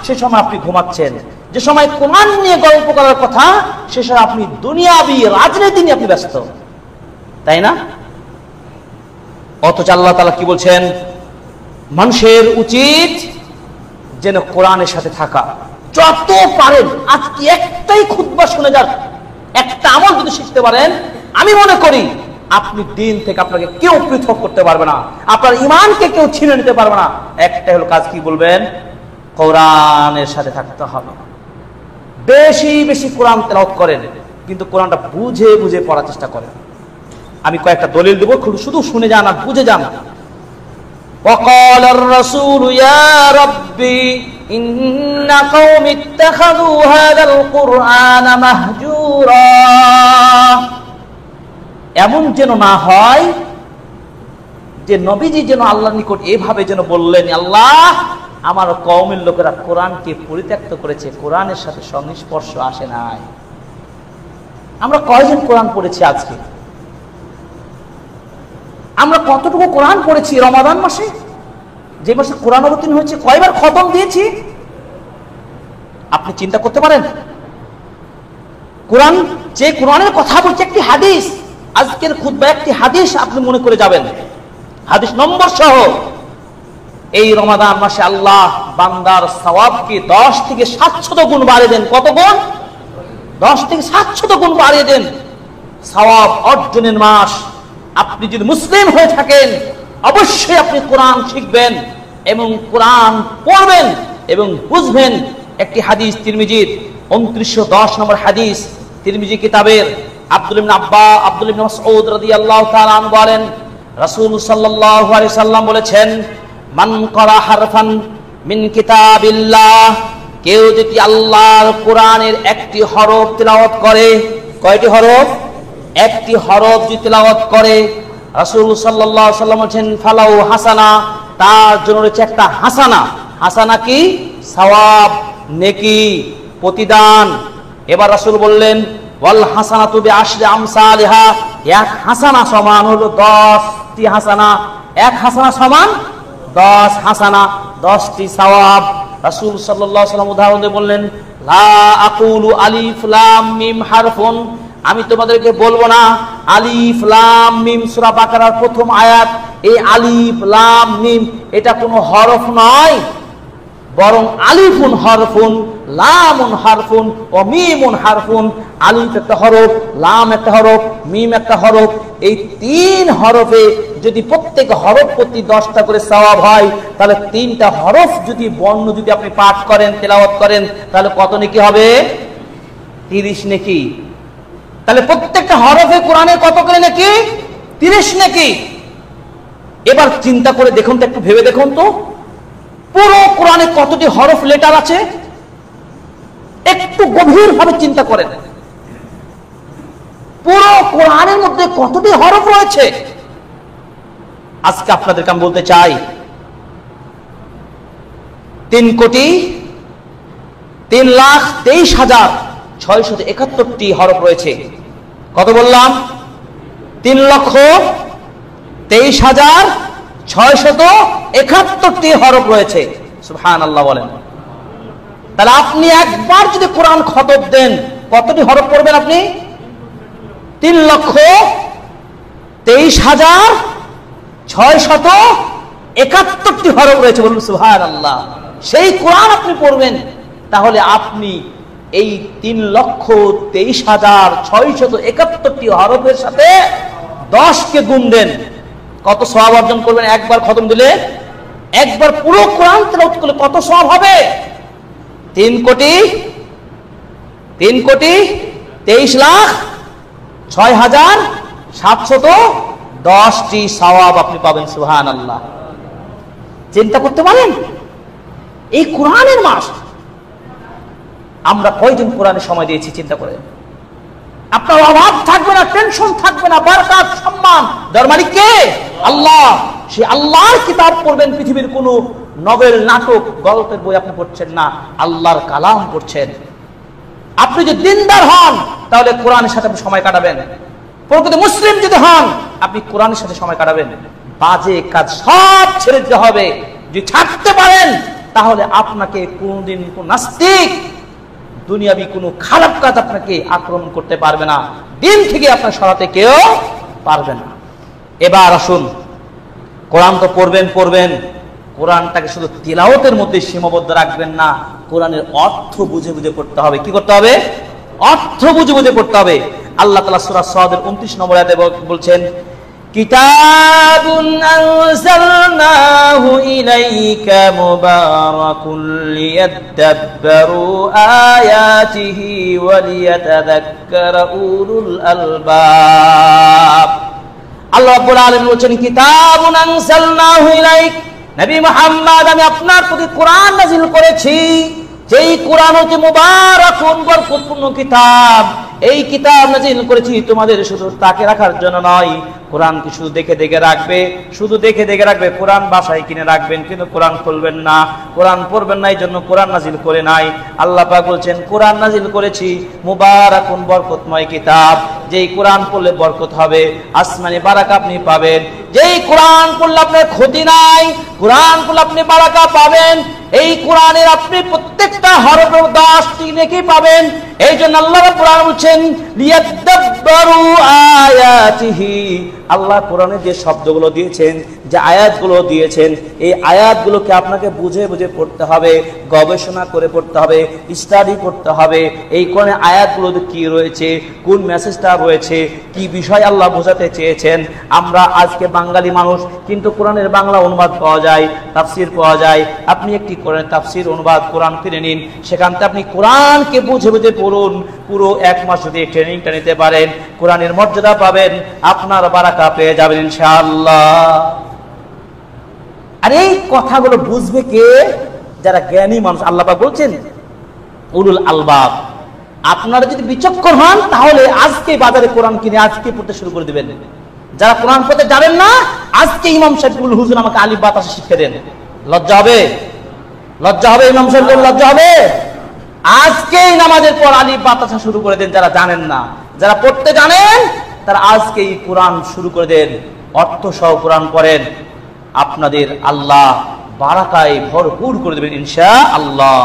সে সময় আপনি ঘুমাচ্ছেন। যে সময় কোরআন নিয়ে গল্প করার কথা, সে সময় আপনি দুনিয়াবি রাজনীতি নিয়ে আপনি ব্যস্ত, তাই না? অথচ আল্লাহ তাআলা কি বলছেন? মানুষের উচিত যেন কোরআনের সাথে থাকা। যত পারেন আজকে একটাই খুতবা শুনে যান, একটা আমল যদি শিখতে পারেন, আমি মনে করি আপনি দিন থেকে আপনাকে কেউ পৃথক করতে পারবে না, আপনার ঈমানকে কেউ ছিনে নিতে পারবে না। একটা হলো কাজ, কি বলবেন? কোরআনের সাথে থাকতে হবে। বেশি বেশি কোরআন তেলাওয়াত করেন, কিন্তু কোরআনটা বুঝে বুঝে পড়ার চেষ্টা করেন। আমি কয়েকটা দলিল দেব, শুধু শুনে যান আর বুঝে যান। وقال الرسول يا ربي إن قوم اتخذوا هذا القرآن مهجورا। এমন যেন না হয় যে নবীজি যেন আল্লাহর নিকট এভাবে যেন বললেন, আল্লাহ আমার কওমের লোকেরা কোরআনকে পরিত্যক্ত করেছে, কোরআনের সাথে সংস্পর্শ আসে নাই। আমরা কয়জন কোরআন পড়েছি আজকে? আমরা কতটুকু কোরআন পড়েছি রমাদান মাসে? যে মাসে কোরআন অবতীর্ণ হয়েছে, কয়বার খতম দিয়েছি? আপনি চিন্তা করতে পারেন? কোরআন, যে কোরআনের কথা বলছে একটি হাদিস, আজকের খুতবা একটি হাদিস আপনি মনে করে যাবেন, হাদিস নম্বর সহ। এই রমাদান মাসে আল্লাহ বান্দার সওয়াবকে 10 থেকে 700 গুণ বাড়িয়ে দেন। কত গুণ? 10 থেকে 700 গুণ বাড়িয়ে দেন। সওয়াব অর্জনের মাস। আপনি যদি মুসলিম হয়ে থাকেন, অবশ্যই আপনি কোরআন শিখবেন। এবং কোরআন পড়বেন এবং বুঝবেন। একটি হাদিস তিরমিজির 2910 নম্বর হাদিস, তিরমিজি কিতাবের আব্দুল ইবনে মাসউদ রাদিয়াল্লাহু তাআলা আনহু বলেন, রাসূল সাল্লাল্লাহু আলাইহি সাল্লাম বলেছেন, মান ক্বারা হারফান মিন কিতাবিল্লাহ, কেউ যদি আল্লাহর কোরআনের একটি হরফ তিলাওয়াত করে, কয়টি হরফ? একটি হরফ যদি তিলাওয়াত করে, রাসূল সাল্লাল্লাহু আলাইহি সাল্লাম বলেছেন, ফালাউ হাসানা, তার জন্য রয়েছে একটা হাসানা। হাসানা কি? সওয়াব, নেকি, প্রতিদান। এবার রাসূল বললেন, ওয়াল হাসানাতু বিআশরি আমসালিহা, এক হাসানা সমান হলো 10টি হাসানা। এক হাসানা সমান 10 হাসানা, 10টি সওয়াব। রাসূল সাল্লাল্লাহু আলাইহি ওয়াসাল্লাম উদাহরণ দিয়ে বললেন, লা আকুলু আলিফ লাম মিম হারফুন, আমি তোমাদেরকে বলবো না আলিফ লাম মিম, সূরা বাকারার প্রথম আয়াত, এই আলিফ লাম মিম এটা কোনো হরফ নয়, বরং আলিফুন হরফুন, লামুন হারফুন ও মিমুন হারফুন। আলিফ একটা হরফ, লাম একটা হরফ, মিম একটা হরফ। এই 3 হরফে যদি প্রত্যেক হরফ প্রতি 10টা করে সওয়াব হয়, তাহলে 3টা হরফ যদি বর্ণ যদি আপনি পাঠ করেন, তেলাওয়াত করেন, তাহলে কত নেকি হবে? 30 নেকি। তাহলে প্রত্যেকটা হরফে কোরআনে কত করে নেকি? 30 নেকি। এবার চিন্তা করে দেখুন তো, একটু ভেবে দেখুন তো, পুরো কোরআনে কতটি হরফ লেটার আছে? একটু গভীরভাবে চিন্তা করেন, পুরো কোরআনের মধ্যে কতটি হরফ রয়েছে। আজকে আপনাদেরকে আমি বলতে চাই, 3,23,671টি হরফ রয়েছে। কত বললাম? 3,23,671টি হরফ রয়েছে। সুবহানাল্লাহ বলেন। তাহলে আপনি একবার যদি কোরআন খতম দেন, কতটি হরফ পড়বেন আপনি? 3,23,671টি হরফ রয়েছে। বলুন সুবহানাল্লাহ। সেই কোরআন আপনি পড়বেন, তাহলে আপনি এই 3,23,671টি হরফের সাথে 10কে গুণ দেন, কত সওয়াব অর্জন করবেন? একবার খতম দিলে, একবার পুরো কোরআন তেলাওয়াত করলে কত সওয়াব হবে? 3,23,6,710টি সওয়াব আপনি পাবেন। সুবহানাল্লাহ। চিন্তা করতে পারেন, এই কোরআনের মাস আমরা কয়দিন কোরআনে সময় দিয়েছি চিন্তা করে। আপনার অভাব থাকবে না, টেনশন থাকবে না, বরকত, সম্মান। যার মালিক কে? আল্লাহ। সেই আল্লাহর কিতাব পড়বেন। পৃথিবীর কোনো নভেল, নাটক, গল্পের বই আপনি পড়ছেন না, আল্লাহর কালাম পড়ছেন। আপনি যদি দিনদার হন, তাহলে কোরআনের সাথে আপনি সময় কাটাবেন। প্রকৃত মুসলিম যদি হন, আপনি কোরআনের সাথে সময় কাটাবেন। বাজে কাজ সব ছেড়ে দিতে হবে। যদি ছাড়তে পারেন, তাহলে আপনাকে কোনদিন কোন নাস্তিক, দুনিয়াবি কোনো খারাপ কাজ আপনাকে আক্রমণ করতে পারবে না, দিন থেকে আপনার সরাতে কেউ পারবে না। এবার আসুন, কোরআন তো পড়বেন, কোরআনটাকে শুধু তিলাওয়াতের মধ্যে সীমাবদ্ধ রাখবেন না, কোরআনের অর্থ বুঝে বুঝে পড়তে হবে। কি করতে হবে? অর্থ বুঝে বুঝে পড়তে হবে। আল্লাহ তাআলা সূরা সাদের 29 নম্বর আয়াতে বলছেন, কিতাবুন আনজালনাহু ইলাইকা মুবারাকুন লিয়াদাব্বারু আয়াতিহি ওয়া লিয়াতাযাক্কারা উলুল আলবাব। আল্লাহ রাব্বুল আলামিন বলেন, কিতাবুন আনজালনাহু ইলাইক, নবী মুহাম্মদ আমি আপনার প্রতি কোরআন নাযিল করেছি, যেই কোরআন হচ্ছে মুবারাকুন, বরকতপূর্ণ কিতাব। এই কিতাব নাযিল করেছি তোমাদের শুধু তাকে রাখার জন্য নয়, কোরআনকে শুধু দেখে দেখে রাখবে, শুধু দেখে দেখে রাখবে। কোরআন বাসায় কিনে রাখবেন, কিন্তু কোরআন খুলবেন না, কোরআন পড়বেন না, এই জন্য কোরআন নাযিল করে নাই। আল্লাহ পাক বলছেন, কোরআন নাযিল করেছি মুবারাকুন, বরকতময় কিতাব। যেই কোরআন পড়লে বরকত হবে, আসমানি বারাকা আপনি পাবেন। যেই কোরআন পড়লে আপনার ক্ষতি নাই, কোরআন পড়লে আপনি বারাকা পাবেন। এই কোরআনের আপনি প্রত্যেকটা হরফের 10টি নেকি পাবেন। এই জন্য আল্লাহ রাব্বুল আলামিন বলছেন, লিয়াদাব্বারু আয়াতিহি। আল্লাহ কোরআনে যে শব্দগুলো দিয়েছেন, যে আয়াতগুলো দিয়েছেন, এই আয়াতগুলোকে আপনাকে বুঝে বুঝে পড়তে হবে, গবেষণা করে পড়তে হবে, স্টাডি করতে হবে। এই কোরআনে আয়াতগুলোতে কি রয়েছে, কোন মেসেজটা রয়েছে, কি বিষয় আল্লাহ বোঝাতে চেয়েছেন। আমরা আজকে বাঙালি মানুষ, কিন্তু কোরআনের বাংলা অনুবাদ পাওয়া যায়, তাফসির পাওয়া যায়। আপনি একটি কোরআন তাফসির অনুবাদ কোরআন কিনে নিন, সেখান থেকে আপনি কোরআনকে বুঝে বুঝে পড়ুন। পুরো 1 মাস যদি ট্রেনিংটা নিতে পারেন, কোরআনের মর্যাদা পাবেন, আপনার বারাকা পেয়ে যাবেন ইনশাআল্লাহ। আর এই কথাগুলো বুঝবে কে? যারা জ্ঞানী মানুষ। আল্লাহ পাক বলছেন উলুল আলবাব। আপনারা যদি বিচক্ষণ হন, তাহলে আজকে বাজারে কোরআন কিনে আজকে পড়তে শুরু করে দিবেন। যারা কোরআন পড়তে জানেন না, আজকে ইমাম সাহেবুল হুজুর আমাকে আলিফ বা তা শিখিয়ে দেন। লজ্জা হবে? লজ্জা হবে? ইমাম সাহেব লজ্জা হবে? আজকেই নামাজের পর আলিফ বা তা শুরু করে দেন যারা জানেন না। যারা পড়তে জানেন তারা আজকেই কোরআন শুরু করে দেন, অর্থ সহ কোরআন পড়েন। আপনাদের আল্লাহ বারাকায় ভরপুর করে দেবেন ইনশাআল্লাহ।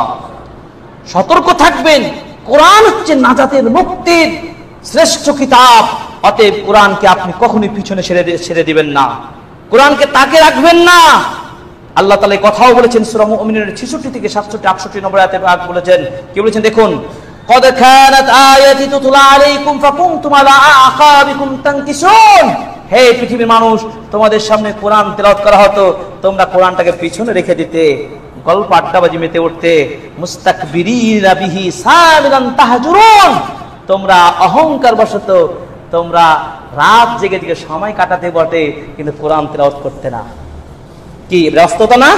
সতর্ক থাকবেন, কোরআন হচ্ছে নাজাতের, মুক্তির শ্রেষ্ঠ কিতাব। অতএব কোরআনকে আপনি কখনোই পিছনে ছেড়ে দিবেন না, কোরআনকে তাকে রাখবেন না। আল্লাহ তাআলা কথাও বলেছেন সূরা মুমিনুনের 66 থেকে 67 68 নম্বর আয়াতে বলেছেন, কি বলেছেন দেখুন, قد كانت آياتي تتلى عليكم فكنتم على أعقابكم تنكصون। হে পৃথিবীর মানুষ, তোমাদের সামনে কোরআন তেলাওয়াত করা হতো, তোমরা কোরআনটাকে পিছনে রেখে দিতে, গল্প আড্ডাবাজি মেতে উঠতে। মুস্তাকবিরিনা বিহি সামিরান তাহজুরুন। তোমরা অহংকার বশত তোমরা রাত জেগে জেগে সময় কাটাতে বটে, কিন্তু কোরআন তেলাওয়াত করতে না। কি ব্যস্ততা না?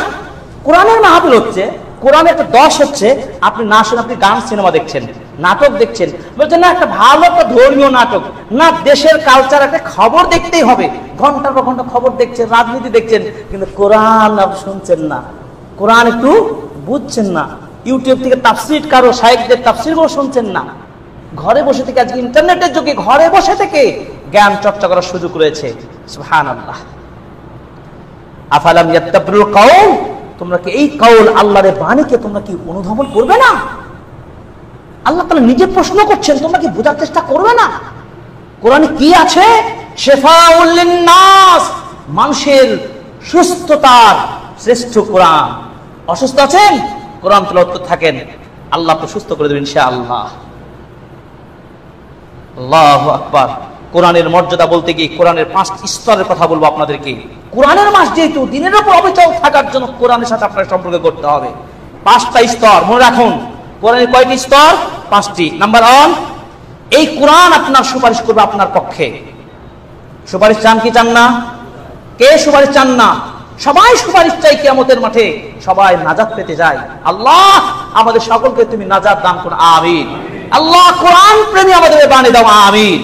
কোরআনের মাহফিল হচ্ছে, কোরআনের একটা দশ হচ্ছে, আপনি না শুনে আপনি গান সিনেমা দেখছেন, নাটক দেখছেন, বলছেন না একটা ভালো একটা ধর্মীয় নাটক না, দেশের কালচার একটা খবর দেখতেই হবে, ঘন্টার পর ঘন্টা খবর দেখছেন, রাজনীতি দেখছেন, কিন্তু কোরআন আপনি শুনছেন না, কোরআন একটু বুঝছেন না, ইউটিউব থেকে তাফসির কারো শায়েখদের তাফসিরগুলো শুনছেন না। ঘরে বসে থেকে আজকে ইন্টারনেটের যুগে ঘরে বসে থেকে জ্ঞান চর্চা করার সুযোগ রয়েছে। সুবহানাল্লাহ। আফালাম ইয়াত্তাবিরুল কাউল। তোমরা কি এই কাউল আল্লাহর বাণীকে তোমরা কি অনুধাবন করবে না? আল্লাহ তাআলা নিজে প্রশ্ন করছেন, তোমরা কি বোঝার চেষ্টা করবে না? কোরআনে কি আছে? শিফাউল লিন-নাস, মানুষের সুস্থতার শ্রেষ্ঠ কোরআন। অসুস্থ আছেন, কোরআন তেলাওয়াত থাকেন, আল্লাহ তো সুস্থ করে দেবেন ইনশাআল্লাহ। আল্লাহু আকবার। কোরআনের মর্যাদা বলতে গিয়ে কোরআনের 5 স্তরের কথা বলবো আপনাদেরকে। কোরআনের মাস যেহেতু, দিনের উপর অবিচল থাকার জন্য কোরআনের সাথে আপনার সম্পর্ক করতে হবে। 5টা স্তর মনে রাখুন। কোরআনের কয়টি স্তর? 5টি। নাম্বার 1, এই কোরআন আপনার সুপারিশ করবে আপনার পক্ষে। সুপারিশ চান কি চান না? কে সুপারিশ চান না? সবাই সুপারিশ চাই কিয়ামতের মাঠে, সবাই নাজাত পেতে যায়। আল্লাহ আমাদের সকলকে তুমি নাজাত দান করো, আমিন। আল্লাহ কোরআন প্রেমী আমাদের বানিয়ে দাও, আমিন।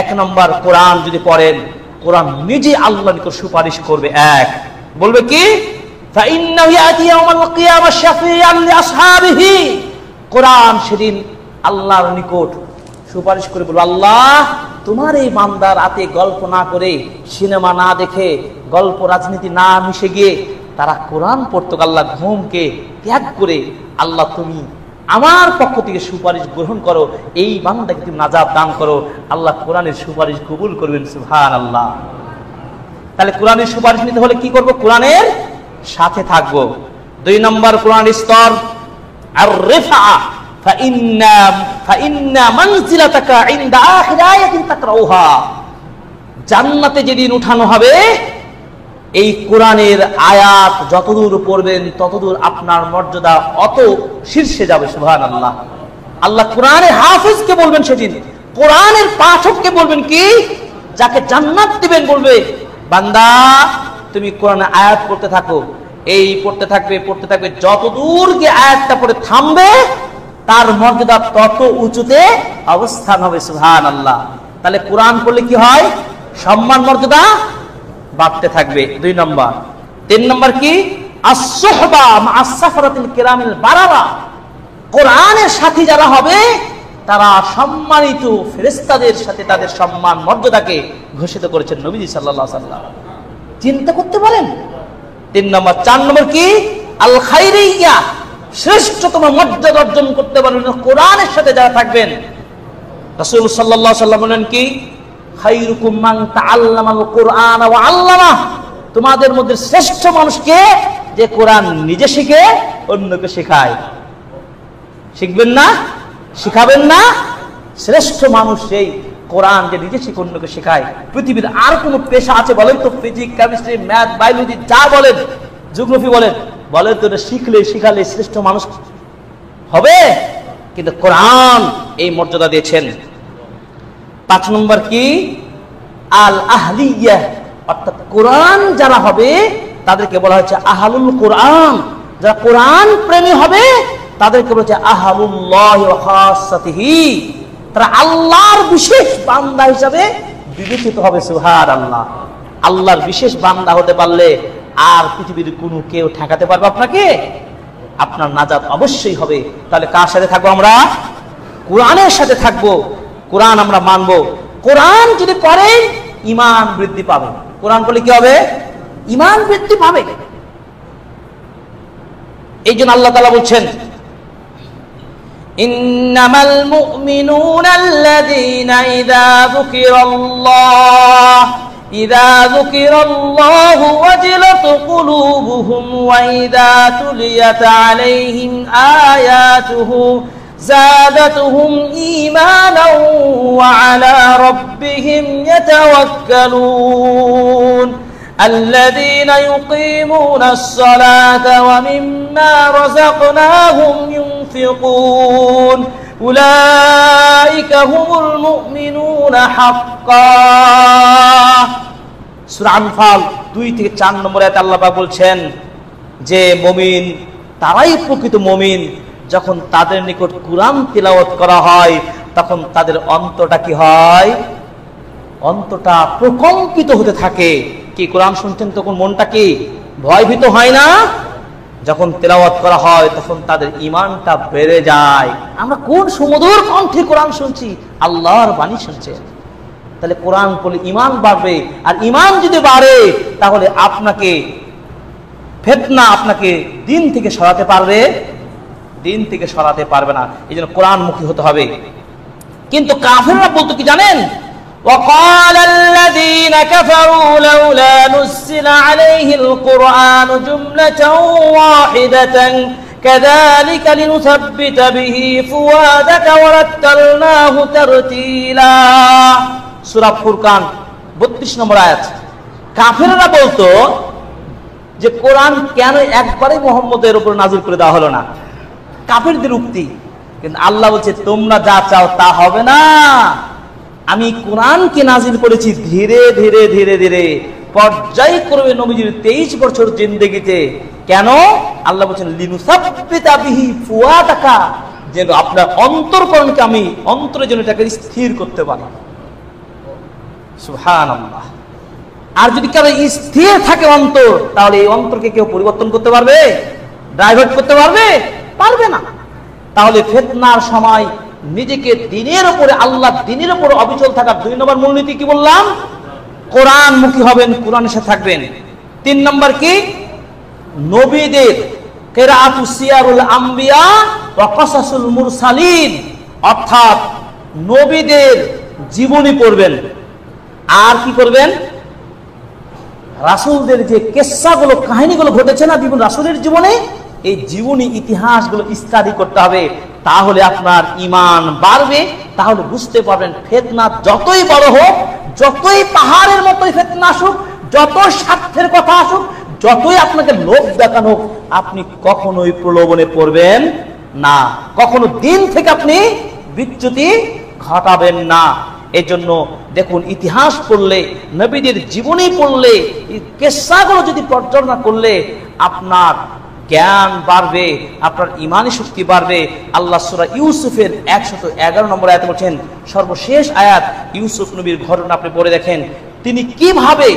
1 নম্বর, কোরআন যদি পড়েন, কোরআন নিজে আল্লাহর নিকট সুপারিশ করবে। এক বলবে কি? ফাইন্নাহু ইয়াতি ইয়াউমাল কিয়ামাহ শাফিআন লিআসহাবিহি। কোরআন সেদিন আল্লাহর নিকট সুপারিশ করে বলবে, আল্লাহ তোমার এই বান্দার রাতে গল্প না করে, সিনেমা না দেখে, গল্প রাজনীতি না মিশে গিয়ে তারা কোরআন পড়তো, আল্লাহ ঘুমকে ত্যাগ করে, আল্লাহ তুমি আমার পক্ষ থেকে সুপারিশ গ্রহণ করো, এই বান্দাকে তুমি নাজাত দান করো। আল্লাহ কোরআনের সুপারিশ কবুল করবেন, সুবহানাল্লাহ। তাহলে কোরআনের সুপারিশ নিতে হলে কি করব? কোরআনের সাথে থাকব। 2 নম্বর কোরআনের স্তর আর-রিফা। ফাইন্না মানজিলাতাকা ইনদা আখির আয়াতিন তাকরাউহা। জান্নাতে যেদিন উঠানো হবে, এই কোরআনের আয়াত যতদূর পড়বেন ততদূর আপনার মর্যাদা অত শীর্ষে যাবে। সুবহানাল্লাহ। আল্লাহ কোরআনের হাফেজকে বলবেন সেদিন, কোরআনের পাঠককে বলবেন কি? যাকে জান্নাত দিবেন, বলবে বান্দা তুমি কোরআনের আয়াত পড়তে থাকো, এই পড়তে থাকবে পড়তে থাকবে, যতদূর গিয়ে আয়াতটা পড়ে থামবে তার মর্যাদা তত উঁচুতে অবস্থান হবে। সুবহানাল্লাহ। তাহলে কোরআন পড়লে কি হয়? সম্মান মর্যাদা বাড়তে থাকবে। 2 নম্বর। 3 নম্বর কি? আস-সুহবা মা'আস সাফরাতিল কিরামিল বারারা। কোরআনের সাথী যারা হবে তারা সম্মানিত ফেরেশতাদের সাথে তাদের সম্মান মর্যাদাকে ঘোষিত করেছেন নবীজি সাল্লাল্লাহু আলাইহি ওয়াসাল্লাম। চিন্তা করতে পারেন। 3 নম্বর। 4 নম্বর কি? আল খাইরিয়া, শ্রেষ্ঠতম মর্যাদা অর্জন করতে পারবেন কোরআনের সাথে যারা থাকবেন। রাসূল সাল্লাল্লাহু আলাইহি ওয়াসাল্লাম বলেন কি, খায়রুকুম মান তাআল্লামাল কুরআন ওয়া আল্লামা, তোমাদের মধ্যে শ্রেষ্ঠ মানুষ কে, যে কোরআন নিজে শিখে অন্যকে শেখায়। শিখবেন না, শিখাবেন না? শ্রেষ্ঠ মানুষ সেই কোরআন যে নিজে শিখে অন্যকে শেখায়। পৃথিবীর আর কোন পেশা আছে বলেন তো? ফিজিক্স, কেমিস্ট্রি, ম্যাথ, বায়োলজি যা বলেন, জিওগ্রাফি বলেন তো এটা শিখালে শ্রেষ্ঠ মানুষ হবে? কিন্তু কোরআন এই মর্যাদা দিয়েছেন। 5 নম্বর কি, আল আহলিয়া, অর্থাৎ কোরআন যারা হবে তাদেরকে বলা হচ্ছে আহলুল কোরআন। যারা কোরআন প্রেমী হবে তাদেরকে বলা হচ্ছে আহলুল্লাহি ওয়া খাসাতিহি, তারা আল্লাহর বিশেষ বান্দা হিসাবে বিবেচিত হবে। সুবহানাল্লাহ। আল্লাহর বিশেষ বান্দা হতে পারলে আর পৃথিবীর কোনো কেউ ঠেকাতে পারবে আপনাকে? আপনার নাজাত অবশ্যই হবে। তাহলে কার সাথে থাকবো আমরা? কোরআনের সাথে থাকবো। কোরআন আমরা মানবো। কোরআন যদি পড়েন ঈমান বৃদ্ধি পাবে। কোরআন পড়লে কি হবে? ঈমান বৃদ্ধি পাবে। এই জন্য আল্লাহ তাআলা বলছেন, ইন্নামাল মুমিনুনা আল্লাযীনা ইযা যুকিরাল্লাহু ওয়াজিলাত কুলুবুহুম ওয়া ইযা তুলিয়াত আলাইহিম আয়াতুহু زادتهم إيمانا وعلى ربهم يتوكلون الذين يقيمون الصلاة ومما رزقناهم ينفقون أولئك هم المؤمنون حقا সূরা আনফাল 2 থেকে 4 নম্বর আয়াতে আল্লাহ পাক বলছেন যে মুমিন তারাই প্রকৃত মুমিন যখন তাদের নিকট কুরআন তিলাওয়াত করা হয় তখন তাদের অন্তরটা কি হয়? অন্তরটা প্রকম্পিত হতে থাকে। কি কোরআন শুনছেন তখন মনটা কি ভয়ভীত হয় না? যখন তেলাওয়াত করা হয় তখন তাদের ঈমানটা বেড়ে যায়। আমরা কোন সুমধুর কণ্ঠে কোরআন শুনছি, আল্লাহর বাণী শুনছেন। তাহলে কোরআন পড়লে ঈমান বাড়বে, আর ঈমান যদি বাড়ে তাহলে আপনাকে ফিতনা আপনাকে দিন থেকে সরাতে পারবে? দিন থেকে সরাতে পারবে না। এই জন্য কোরআনমুখী হতে হবে। কিন্তু কাফেররা বলতো কি জানেন? وقال الذين كفروا لولا نزل عليه القرآن جملة واحدة كذلك لنثبت به فؤادك ورتلناه ترتيلا সূরা ফুরকান 32 নম্বর আয়াত। কাফেররা বলতো যে কোরআন কেন একবারে মুহাম্মদের উপর নাযিল করে দেওয়া হলো না? কাফেরদের উক্তি। কিন্তু আল্লাহ বলছে তোমরা যা চাও তা হবে না। আমি কোরআনকে নাযিল করেছি ধীরে ধীরে ধীরে ধীরে পর্যায়ক্রমে নবীজির 23 বছর জিন্দেগিতে। কেন? আল্লাহ বলছেন লিনুসাব্বিতা বিহি ফুয়াদাকা, যেন আপনার অন্তরকরণকে আমি অন্তরে যেন এটাকে স্থির করতে পারি। সুবহানাল্লাহ। আর যদি কারো স্থির থাকে অন্তর, তাহলে এই অন্তরকে কেউ পরিবর্তন করতে পারবে? ডাইভার্ট করতে পারবে? পারবে না। তাহলে ফিতনার সময় নিজেকে দিনের উপরে, আল্লাহ দিনের উপরে অবিচল থাকার 2 নম্বর মূলনীতি কি বললাম? কোরআন মুখী হবেন, কোরআনের সাথে থাকবেন। 3 নম্বর কি? নবীদের কিরাআতু সিয়ারুল আম্বিয়া ওয়া কাসাসুল মুরসালিন, অর্থাৎ নবীদের জীবনী পড়বেন। আর কি করবেন? রাসূলদের যে কিসসাগুলো, কাহিনীগুলো ঘটেছে না বিভিন্ন রাসূলের জীবনে, এই জীবনী ইতিহাসগুলো স্টাডি করতে হবে। তাহলে আপনার ঈমান বাড়বে। তাহলে বুঝতে পারবেন ফিতনা যতই বড় হোক, যতই পাহাড়ের মতোই ফিতনা আসুক, যত স্বার্থের কথা আসুক, যতই আপনাকে লোভ দেখানো হোক, আপনি কখনোই প্রলোভনে পড়বেন না। কখনো দিন থেকে আপনি বিচ্যুতি ঘটাবেন না। এজন্য দেখুন, ইতিহাস পড়লে, নবীদের জীবনী পড়লে, কিসসাগুলো যদি পর্যালোচনা করলে আপনার জ্ঞান বাড়বে, আপনার ঈমানী শক্তি বাড়বে। আল্লাহ সূরা ইউসুফের 111 নম্বর আয়াতে বলছেন, সর্বশেষ আয়াত, ইউসুফ নবীর ঘটনা আপনি পড়ে দেখেন, তিনি কিভাবে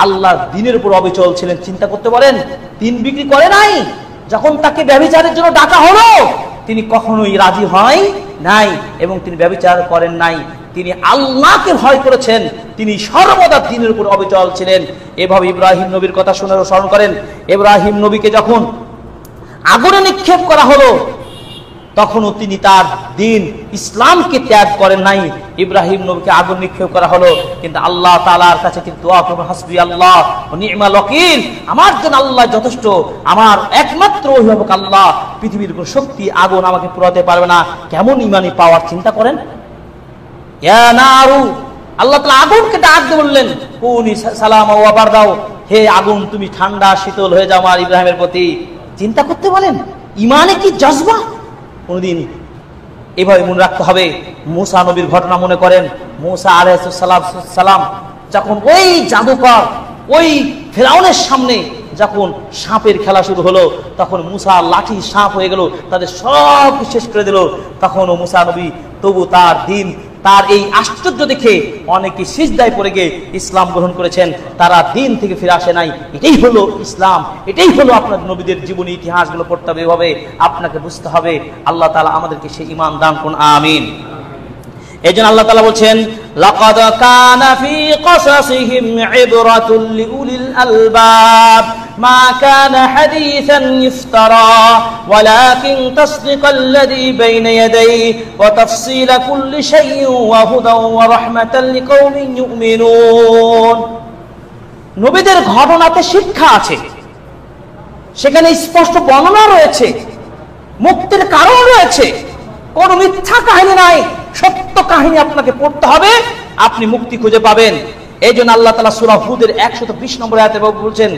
আল্লাহর দ্বীনের উপর অবিচল ছিলেন। চিন্তা করতে পারেন, দিন বিক্রি করে নাই। যখন তাকে ব্যভিচারের জন্য ডাকা হলো, তিনি কখনোই রাজি হয় নাই এবং তিনি ব্যভিচার করেন নাই। তিনি আল্লাহকে ভয় করেছেন, তিনি সর্বদা দ্বীনের উপর অবিচল ছিলেন। এভাবে ইব্রাহিম নবীর কথা শুনে স্মরণ করেন, ইব্রাহিম নবীকে যখন আগুনে নিক্ষেপ করা হলো, তখনও তিনি তার দিন ইসলামকে ত্যাগ করেন নাই। ইব্রাহিম নবীকে আগুন নিক্ষেপ করা হলো, কিন্তু আল্লাহ তাআলার কাছে তিনি দোয়া করবেন, হাসবি আল্লাহ ওয়া নি'মাল ওয়াকিল, আমার জন্য আল্লাহ যথেষ্ট, আমার একমাত্র অভিভাবক আল্লাহ, পৃথিবীর কোন শক্তি আগুন আমাকে পুরাতে পারবে না। কেমন ইমানি পাওয়ার চিন্তা করেন। ইয়া নারু, আল্লাহ তাআলা আগুনকে ডাক দিয়ে বললেন, কুনি সালামা ওয়া বারদাও, হে আগুন তুমি ঠান্ডা শীতল হয়ে যাও আমার ইব্রাহিমের প্রতি। চিন্তা করতে বলেন, ইমানে কি জজবা। কোনদিন এভাবে মনে রাখতে হবে। মুসা নবীর ঘটনা মনে করেন, মুসা আলাইহিস সালাম যখন ওই জাদুকর ওই ফেরাউনের সামনে যখন সাপের খেলা শুরু হলো, তখন মুসা লাঠি সাপ হয়ে গেল, তাদের সব শেষ করে দিল। তখনও মুসা নবী তবু তার দিন, তার এই আশ্চর্য দেখে অনেকে সিজদায় পড়ে গিয়ে ইসলাম গ্রহণ করেছেন, তারা দিন থেকে ফিরে আসে নাই। এটাই হলো ইসলাম, এটাই হলো আপনার নবীদের জীবনী ইতিহাসগুলো পড়তে হবে, এভাবে আপনাকে বুঝতে হবে। আল্লাহ তাআলা আমাদেরকে সেই ঈমান দান করুন, আমিন। এজন্য আল্লাহ তাআলা বলছেন, লাকাদ কানা ফি কসাসিহিম ইবরাতুল লিউলিল আলবাব মা কানা হাদিসান ইফতারা ওয়ালাকিন তাসদিকাল্লাযী বাইনা ইয়াদাইহি ওয়া তাফসীলা কুল্লি শাইইন ওয়া হুদাও ওয়া রাহমাতাল লিকাওমিন ইউমিনুন। নবীদের ঘটনাতে শিক্ষা আছে, সেখানে স্পষ্ট বর্ণনা রয়েছে, মুক্তির কারণ রয়েছে, কোন মিথ্যা কাহিনী নাই, সত্য কাহিনী আপনাকে পড়তে হবে, আপনি মুক্তি খুঁজে পাবেন। এই জন্য আল্লাহ তাআলা সূরা হুদের 120 নম্বর আয়াতে বলছেন,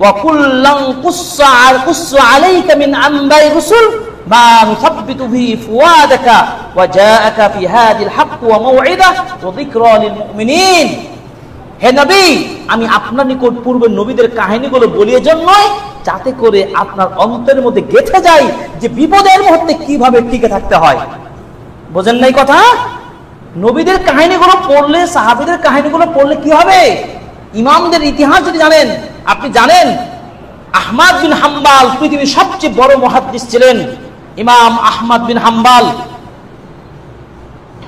ওয়া কুল্লান কুসসু আলাইকা মিন আনবাই রাসূল মা নুসাব্বিতু বিহি ফুয়াদাকা ওয়া জাআকা ফি হাদিল হক ওয়া মাউইদা ওয়া যিকরা লিল মুমিনিন। হে নবী, আমি আপনার নিকট পূর্বের নবীদের কাহিনীগুলো বলিয়ে জন্যই, যাতে করে আপনার অন্তরের মধ্যে গেঁথে যায় যে বিপদের মুহূর্তে কিভাবে টিকে থাকতে হয়। বোঝেন নাই কথা? নবীদের কাহিনীগুলো পড়লে, সাহাবীদের কাহিনীগুলো পড়লে কি হবে? ইমামদের ইতিহাস যদি জানেন, আপনি জানেন আহমদ বিন হাম্বল পৃথিবীর সবচেয়ে বড় মুহাদ্দিস ছিলেন। ইমাম আহমদ বিন হাম্বল,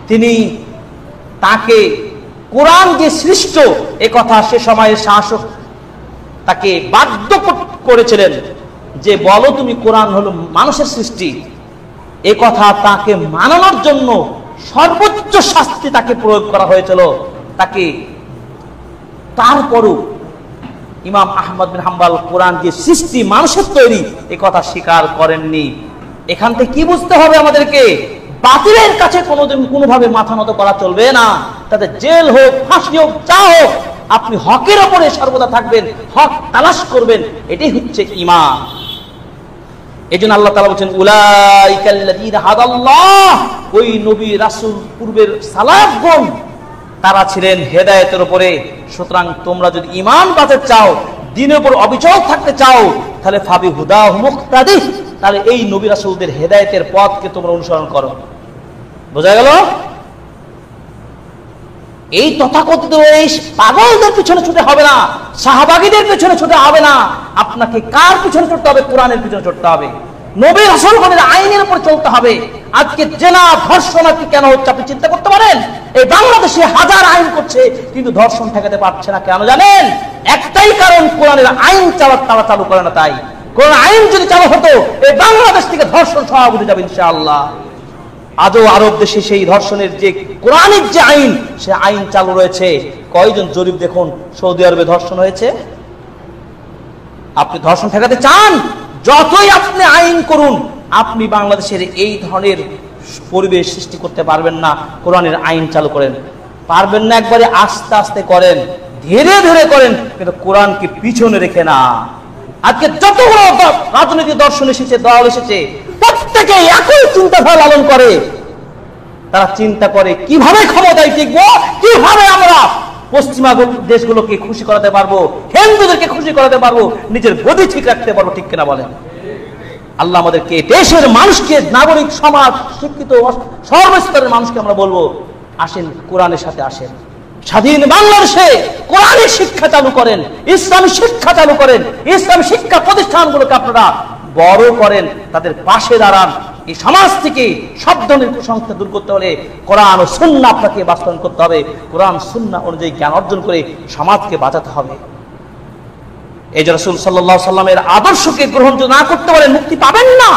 তিনি তাকে কোরআন যে সৃষ্ট এ কথা সে সময়ের শাসক তাকে বাধ্য করেছিলেন যে বলো তুমি কোরআন হলো মানুষের সৃষ্টি। এ কথা তাকে মানানোর জন্য সর্বোচ্চ শাস্তি তাকে প্রয়োগ করা হয়েছিল। তাকে তারপরও ইমাম আহমদ বিন হাম্বল কোরআন যে সৃষ্টি মানুষের তৈরি এ কথা স্বীকার করেননি। এখান থেকে কি বুঝতে হবে আমাদেরকে? বাতিলের কাছে কোনোদিন কোনোভাবে মাথা নত করা চলবে না। তাতে জেল হোক, ফাঁসি হোক, যা হোক, আপনি হকের ওপরে সর্বদা থাকবেন, হক তালাশ করবেন, এটাই হচ্ছে ঈমান। এজন্য আল্লাহ তাআলা বলেন, উলাইকাল্লাযীনা হাদাল্লাহ, ওই নবী রাসূল পূর্বের সালাফগণ তারা ছিলেন হেদায়েতের উপরে। সুতরাং তোমরা যদি ঈমান বাঁচাতে চাও, দ্বীনের উপর অবিচল থাকতে চাও, তাহলে ফাবি হুদাহু মুক্তাদি, তাহলে এই নবী রাসূলদের হেদায়েতের পথকে তোমরা অনুসরণ করো। বোঝা গেল? এই তথাকথিত এই পাগলদের পিছনে ছুটে হবে না, সাহাবাগীদের পিছনে ছুটে হবে না। আপনাকে কার পিছনে ছুটতে হবে? কোরআনের পিছনে ছুটতে হবে, নবী রাসূলগণের আইনের উপর চলতে হবে। আজকে জেনা ধর্ষণ কি কেন হচ্ছে আপনি চিন্তা করতে পারেন? এই বাংলাদেশে হাজার আইন করছে কিন্তু ধর্ষণ ঠেকাতে পারছে না, কেন জানেন? একটাই কারণ, কোরআনের আইন তারা চালু করে না। তাই কোরআন আইন যদি চালু হতো, এই বাংলাদেশ থেকে ধর্ষণ সব উঠে যাবে ইনশাআল্লাহ। আজও আরব দেশে সেই ধর্ষণের যে কোরআনের যে আইন, সে আইন চালু রয়েছে। কয়জন জরিপ দেখুন সৌদি আরবে ধর্ষণ হয়েছে। আপনি ধর্ষণ ঠেকাতে চান, যতই আপনি আইন করুন, আপনি বাংলাদেশের এই ধরনের পরিবেশ সৃষ্টি করতে পারবেন না। কোরআনের আইন চালু করেন, পারবেন না। একবারে আস্তে আস্তে করেন, ধীরে ধীরে করেন, কিন্তু কোরআনকে পিছনে রেখে না। আজকে যতগুলো রাজনৈতিক দর্শন এসেছে, দল এসেছে, প্রত্যেকে একই চিন্তাধারা লালন করে। তারা চিন্তা করে কিভাবে ক্ষমতায় টিকবো, কিভাবে আমরা পশ্চিমা দেশগুলোকে খুশি করাতে পারবো, হিন্দুদেরকে খুশি করাতে পারবো, নিজের গদি ঠিক রাখতে পারবো। ঠিক কিনা বলেন? আল্লাহ আমাদেরকে, দেশের মানুষকে, নাগরিক সমাজ, শিক্ষিত সর্বস্তরের মানুষকে আমরা বলবো, আসেন কোরআনের সাথে আসেন। স্বাধীন বাংলাদেশে কোরআনের শিক্ষা চালু করেন, ইসলামী শিক্ষা চালু করেন, ইসলামী শিক্ষা প্রতিষ্ঠানগুলোকে আপনারা বড় করেন, তাদের পাশে দাঁড়ান। এই সমাজ থেকে সব ধরনের কুসংস্কার দূর করতে হলে কোরআন ও সুন্নাহ আপনাকে বাস্তবায়ন করতে হবে। কোরআন সুন্নাহ অনুযায়ী জ্ঞান অর্জন করে সমাজকে বাঁচাতে হবে। এই যে রাসূল সাল্লাল্লাহু আলাইহি সাল্লামের আদর্শকে গ্রহণ না করতে পারেন মুক্তি পাবেন না,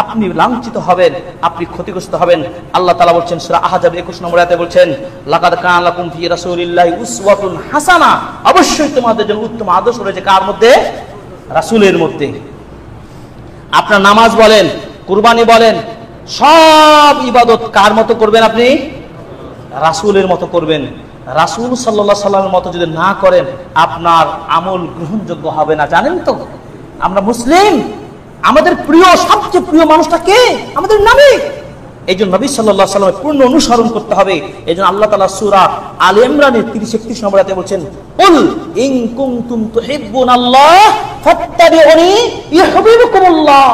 আপনি লাঞ্ছিত হবেন, আপনি ক্ষতিগ্রস্ত হবেন। আল্লাহ তাআলা বলছেন সূরা আহজাব 21 নম্বর আয়াতে বলছেন, লাকাদ কানা লাকুম ফি রাসূলিল্লাহি উসওয়াতুন হাসানা, অবশ্যই তোমাদের জন্য উত্তম আদর্শ রয়েছে কার মধ্যে? রাসূলের মধ্যে। আপনার নামাজ বলেন, কুরবানি বলেন, সব ইবাদত কার মতো করবেন? আপনি রাসূলের মতো করবেন। রাসূল সাল্লাল্লাহু আলাইহি সাল্লামের মতো যদি না করেন আপনার আমল গ্রহণযোগ্য হবে না। জানেন তো আমরা মুসলিম, আমাদের প্রিয় সবচেয়ে প্রিয় মানুষটা কে? আমাদের নবী। এই জন্য নবী সাল্লাল্লাহু আলাইহি সাল্লামের পূর্ণ অনুসরণ করতে হবে। এই জন্য আল্লাহ তাআলা সূরা আলে ইমরানের 30-31 নম্বর আয়াতে বলছেন, কুল ইন কুনতুম তুহিব্বুনাল্লাহ ফাত্তাবিউনি ইউহিব্বুকুমুল্লাহ।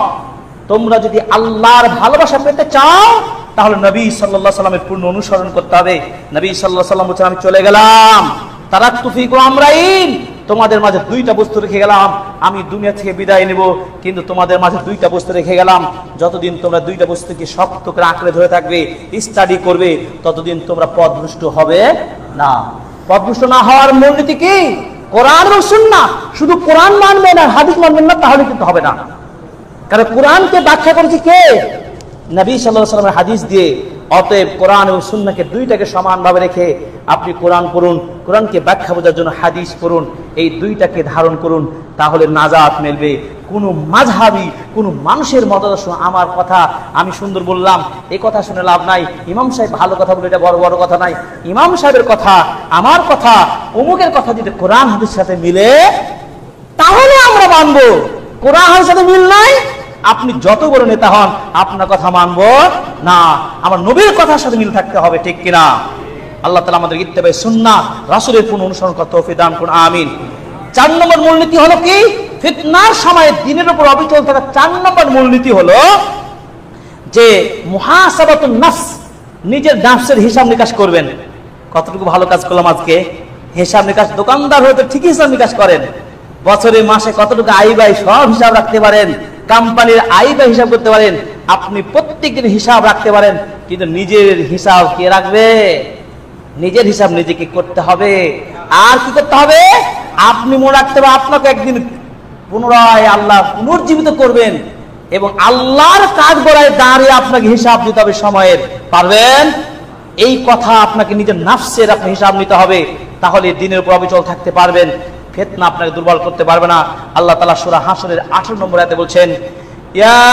তোমরা যদি আল্লাহর ভালোবাসা পেতে চাও তাহলে নবী সাল্লাল্লাহু আলাইহি সাল্লামের পূর্ণ অনুসরণ করতে হবে। নবী সাল্লাল্লাহু আলাইহি সাল্লাম বলেন, আমি চলে গেলাম, তারাকতু ফীকুম আমরাইন, তোমাদের মাঝে দুইটা বস্তু রেখে গেলাম, আমি দুনিয়া থেকে বিদায় নেব, কিন্তু তোমাদের মাঝে দুইটা বস্তু রেখে গেলাম, যতদিন তোমরা দুইটা বস্তুকে শক্ত করে আঁকড়ে ধরে থাকবে, স্টাডি করবে, ততদিন তোমরা পথভ্রষ্ট হবে না। পথভ্রষ্ট না হওয়ার মূলনীতি কি? কোরআন এবং সুন্নাহ। শুধু কোরআন মানবেন আর হাদিস মানবেন না, তাহলে কিন্তু হবে না। কারণ কোরআনকে ব্যাখ্যা করেছে কে? নবী সাল্লাল্লাহু আলাইহি ওয়াসাল্লামের হাদিস দিয়ে। অতএব কোরআন এবং সুন্নাহকে দুইটাকে সমানভাবে রেখে আপনি কোরআন পড়ুন, কোরআনকে ব্যাখ্যা বোঝার জন্য হাদিস পড়ুন, এই দুইটাকে ধারণ করুন, তাহলে নাজাত মিলবে। কোন মাযহাবী, কোন মানুষের মতাদর্শ, আমার কথা আমি সুন্দর বললাম, এই কথা শুনে লাভ নাই, ইমাম সাহেব ভালো কথা বলে, এটা বড় বড় কথা নাই। ইমাম সাহেবের কথা, আমার কথা, অমুকের কথা যদি কোরআন হাদিসের সাথে মিলে তাহলে আমরা মানবো। কোরআন হাদিসের সাথে মিল নাই, আপনি যত বড় নেতা হন আপনার কথা মানবো না। আমার নবীর কথার সাথে মিল থাকতে হবে, ঠিক কিনা? আল্লাহ তাআলা আমাদের ইত্তেবায়ে সুন্নাহ, রাসূলের পূর্ণ অনুসরণ করতে তৌফিক দান করুন, আমিন। 4 নম্বর মূলনীতি হলো কি? ফিতনার সময় দিনের উপর অবিচল থাকা 4 নম্বর মূলনীতি হলো যে মুহাসাবাতুন নাফস, নিজের নাফসের হিসাব নিকাশ করবেন। কতটুকু ভালো কাজ করলাম আজকে, হিসাব নিকাশ। দোকানদার হয়তো ঠিকই হিসাব নিকাশ করেন, বছরে মাসে কতটুকু আয় ব্যয় সব হিসাব রাখতে পারেন, কোম্পানির আয় ব্যয় হিসাব করতে পারেন, আপনি প্রত্যেকদিন হিসাব রাখতে পারেন, কিন্তু নিজের হিসাব কে রাখবে? নিজের হিসাব নিজেকে করতে হবে। আর কি করতে হবে? আপনি মনে রাখতে হবে আপনাকে একদিন পুনরায় আল্লাহ পুনর্জীবিত করবেন এবং আল্লাহর কাজ গড়ায় দাঁড়িয়ে আপনাকে হিসাব দিতে হবে সময়ের। পারবেন? এই কথা আপনাকে নিজের নাফসের আপনি হিসাব নিতে হবে, তাহলে দিনের উপর অবিচল থাকতে পারবেন, ফিতনা আপনাকে দুর্বল করতে পারবে না। আল্লাহ তাআলা সূরা হাশরের 18 নম্বর আয়াতে বলছেন, ইয়া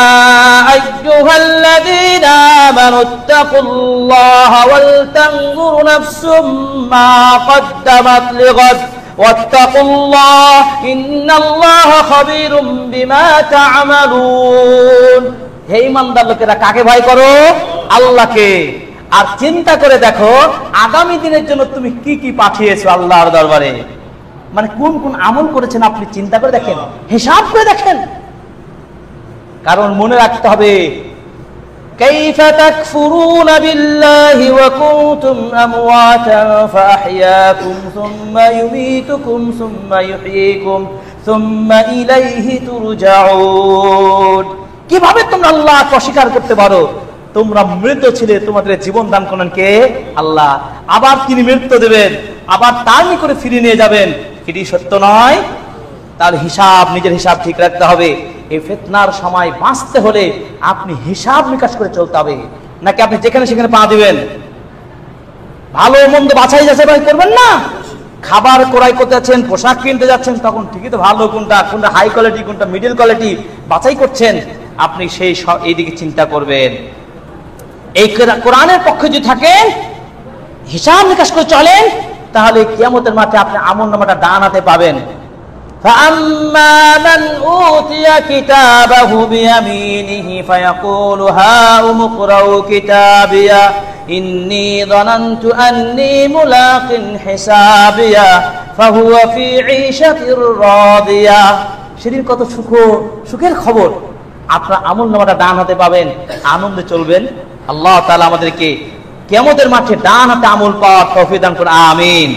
আইয়ুহাল্লাযীনা আমানুত্তাকুল্লাহা ওয়াল তানজুর নাফসুম মা কদ্দামাত লিগাদ ওয়াত্তাকুল্লাহ ইন্নাল্লাহা খাবীরুম বিমা তা'মালুন। হে ঈমানদার লোকেরা, কাকে ভয় করো? আল্লাহকে। আর চিন্তা করে দেখো আগামী দিনের জন্য তুমি কি কি পাঠিয়েছো আল্লাহর দরবারে। মানে কোন কোন আমল করেছেন আপনি চিন্তা করে দেখেন, হিসাব করে দেখেন। কারণ মনে রাখতে হবে, কাইফা তাকফুরুনা বিল্লাহি ওয়া কুনতুম আমওয়াতান ফাআহইয়াকুম সুম্মা ইউমীতুকুম সুম্মা ইউহয়ীকুম সুম্মা ইলাইহি তুরজাউন। কিভাবে তোমরা আল্লাহকে অস্বীকার করতে পারো? তোমরা মৃত ছিলে, তোমাদের জীবন দান করেন কে? আল্লাহ। আবার তিনি মৃত্যু দেবেন, আবার তার নিকটে ফিরিয়ে নিয়ে যাবেন। এটি সত্য নয়? তার হিসাব, নিজের হিসাব ঠিক রাখতে হবে। এই ফিতনার সময় বাঁচতে হলে আপনি হিসাব নিকাশ করে চলতে হবে, নাকি আপনি যেখানে সেখানে পা দিবেন? ভালো মন্দ বাছাই যাচাই করবেন না? খাবার ক্রয় করতে যাচ্ছেন, পোশাক কিনতে যাচ্ছেন, তখন ঠিকই তো ভালো কোনটা, কোনটা হাই কোয়ালিটি, কোনটা মিডল কোয়ালিটি বাছাই করছেন, আপনি সেই এইদিকে চিন্তা করবেন। এই কোরআনের পক্ষে যদি থাকেন, হিসাব নিকাশ করে চলেন, তাহলে কিয়ামতের মাঠে আপনি আমলনামাটা ডান হাতে পাবেন। فَأَمَّا مَنْ أُوتِيَ كِتَابَهُ بِيَمِينِهِ فَيَقُولُ هَاؤُمُ اقْرَءُوا كِتَابِيَهْ إِنِّي ظَنَنْتُ أَنِّي مُلَاقٍ حِسَابِيَهْ فَهُوَ فِي عِيشَةٍ رَاضِيَةٍ। সেদিন কত সুখের খবর, আপনার আমলনামাটা ডান হাতে পাবেন, আনন্দে চলবেন। আল্লাহ তাআলা আমাদেরকে কিয়ামতের মাঠে ডান হাতে আমল পাওয়ার তৌফিক দান করুন, আমিন।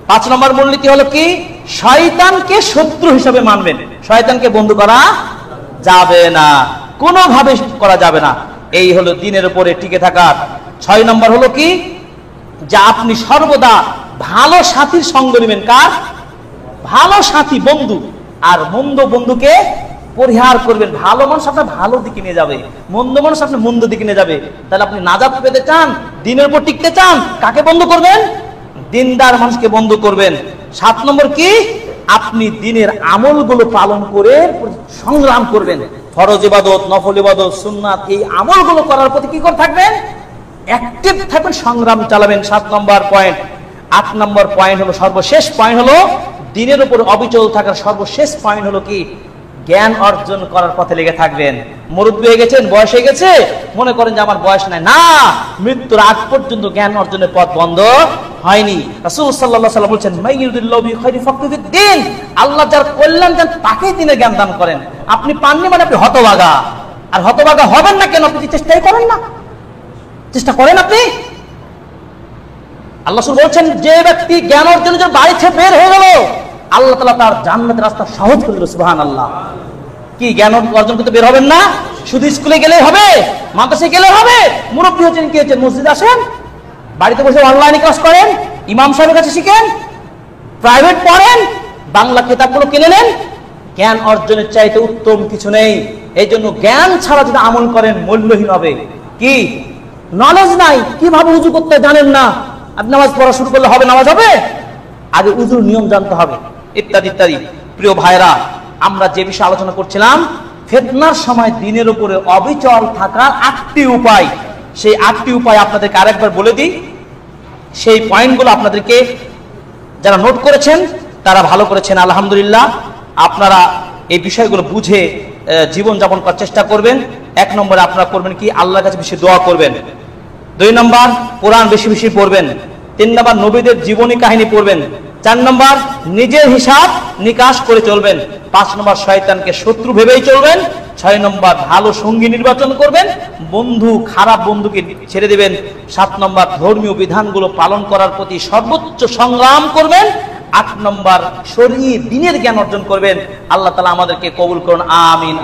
5 নম্বর মূলনীতি হলো কি? শয়তানকে শত্রু হিসেবে মানবেন। শয়তানকে বন্ধু করা যাবে না, কোনোভাবে করা যাবে না। এই হলো দিনের উপরে টিকে থাকার। 6 নম্বর হলো কি? যে আপনি সর্বদা ভালো সাথীর সঙ্গ নেবেন। কার? ভালো সাথী, বন্ধু। আর মন্দ বন্ধুকে পরিহার করবেন। ভালো মানুষ আপনার ভালো দিকে নিয়ে যাবে, মন্দ মানুষ আপনি মন্দ দিকে নিয়ে যাবে। তাহলে আপনি নাজাত পেতে চান, দিনের উপর টিকতে চান, কাকে বন্ধ করবেন? দিনদার মানুষকে বন্ধ করবেন। 7 নম্বর কি? আপনি দিনের আমলগুলো পালন করে সংগ্রাম করবেন। ফরজ ইবাদত, নফল ইবাদত, সুন্নাত, এই আমলগুলো করার প্রতি কি করে থাকবেন? অ্যাক্টিভ থাকবেন, সংগ্রাম চালাবেন। 7 নম্বর পয়েন্ট। 8 নম্বর পয়েন্ট হলো, সর্বশেষ পয়েন্ট হলো, দিনের উপর অবিচল থাকার সর্বশেষ পয়েন্ট হলো কি? জ্ঞান অর্জন করার পথে লেগে থাকবেন। মুরব্বী হয়ে গেছেন, বয়স হয়ে গেছে, মনে করেন যে আমার বয়স নাই, না, মৃত্যুর আগ পর্যন্ত জ্ঞান অর্জনের পথ বন্ধ হয়নি। রাসূল সাল্লাল্লাহু আলাইহি ওয়াসাল্লাম বলেছেন, মাইয়ুরিদুল্লাহু বিখাইরি ফাকহু ফিদ্দীন, আল্লাহ যার কল্যাণ চান তাকেই দ্বীনের জ্ঞান দান করেন। আপনি পাননি মানে আপনি হতভাগা। আর হতভাগা হবেন না কেন? আপনি চেষ্টাই করেন না, চেষ্টা করেন আপনি। আল্লাহ রাসূল বলছেন, যে ব্যক্তি জ্ঞান অর্জনের জন্য বাড়ি থেকে বের হয়ে গেল, আল্লাহ তাআলা তার জান্নাতের রাস্তা সহজ করে দিল। সুবহানাল্লাহ। কি জ্ঞান অর্জন করতে বের হবেন না? শুধু স্কুলে গেলেই হবে, মাদ্রাসায় গেলে হবে? মুরব্বী হচ্ছেন, কি হচ্ছেন, মসজিদ আসেন, বাড়িতে বসে অনলাইনে ক্লাস করেন, ইমাম সাহেবের কাছে শিখেন, প্রাইভেট পড়েন, বাংলা কিতাবগুলো কিনে নেন। জ্ঞান অর্জনের চাইতে উত্তম কিছু নেই। এই জন্য জ্ঞান ছাড়া যদি আমল করেন মূল্যহীন হবে। কি নলেজ নাই, কিভাবে উযু করতে জানেন না, আপনি নামাজ পড়া শুরু করলে হবে? নামাজ হবে? আগে উযুর নিয়ম জানতে হবে, ইত্যাদি ইত্যাদি। প্রিয় ভাইরা, আমরা যে বিষয়ে আলোচনা করছিলাম, ফিতনার সময় দিনের উপরে অবিচল থাকার 8টি উপায়। সেই 8টি উপায় আপনাদেরকে আরেকবার বলে দিই। সেই পয়েন্টগুলো আপনাদেরকে যারা নোট করেছেন তারা ভালো করেছেন, আলহামদুলিল্লাহ। আপনারা এই বিষয়গুলো বুঝে জীবনযাপন করার চেষ্টা করবেন। 1 নম্বরে আপনারা করবেন কি? আল্লাহর কাছে বেশি দোয়া করবেন। 2 নম্বর, কোরআন বেশি বেশি পড়বেন। 3 নম্বর, নবীদের জীবনী কাহিনী পড়বেন। 4 নম্বর, নিজের হিসাব নিকাশ করে চলবেন। 5 নম্বর, শয়তানকে শত্রু ভেবেই চলবেন। 6 নম্বর, ভালো সঙ্গী নির্বাচন করবেন, বন্ধু খারাপ বন্ধুকে ছেড়ে দিবেন। 7 নম্বর, ধর্মীয় বিধানগুলো পালন করার প্রতি সর্বোচ্চ সংগ্রাম করবেন। 8 নম্বর, শরীয়ত দ্বীনের জ্ঞান অর্জন করবেন। আল্লাহ তাআলা আমাদেরকে কবুল করুন, আমিন।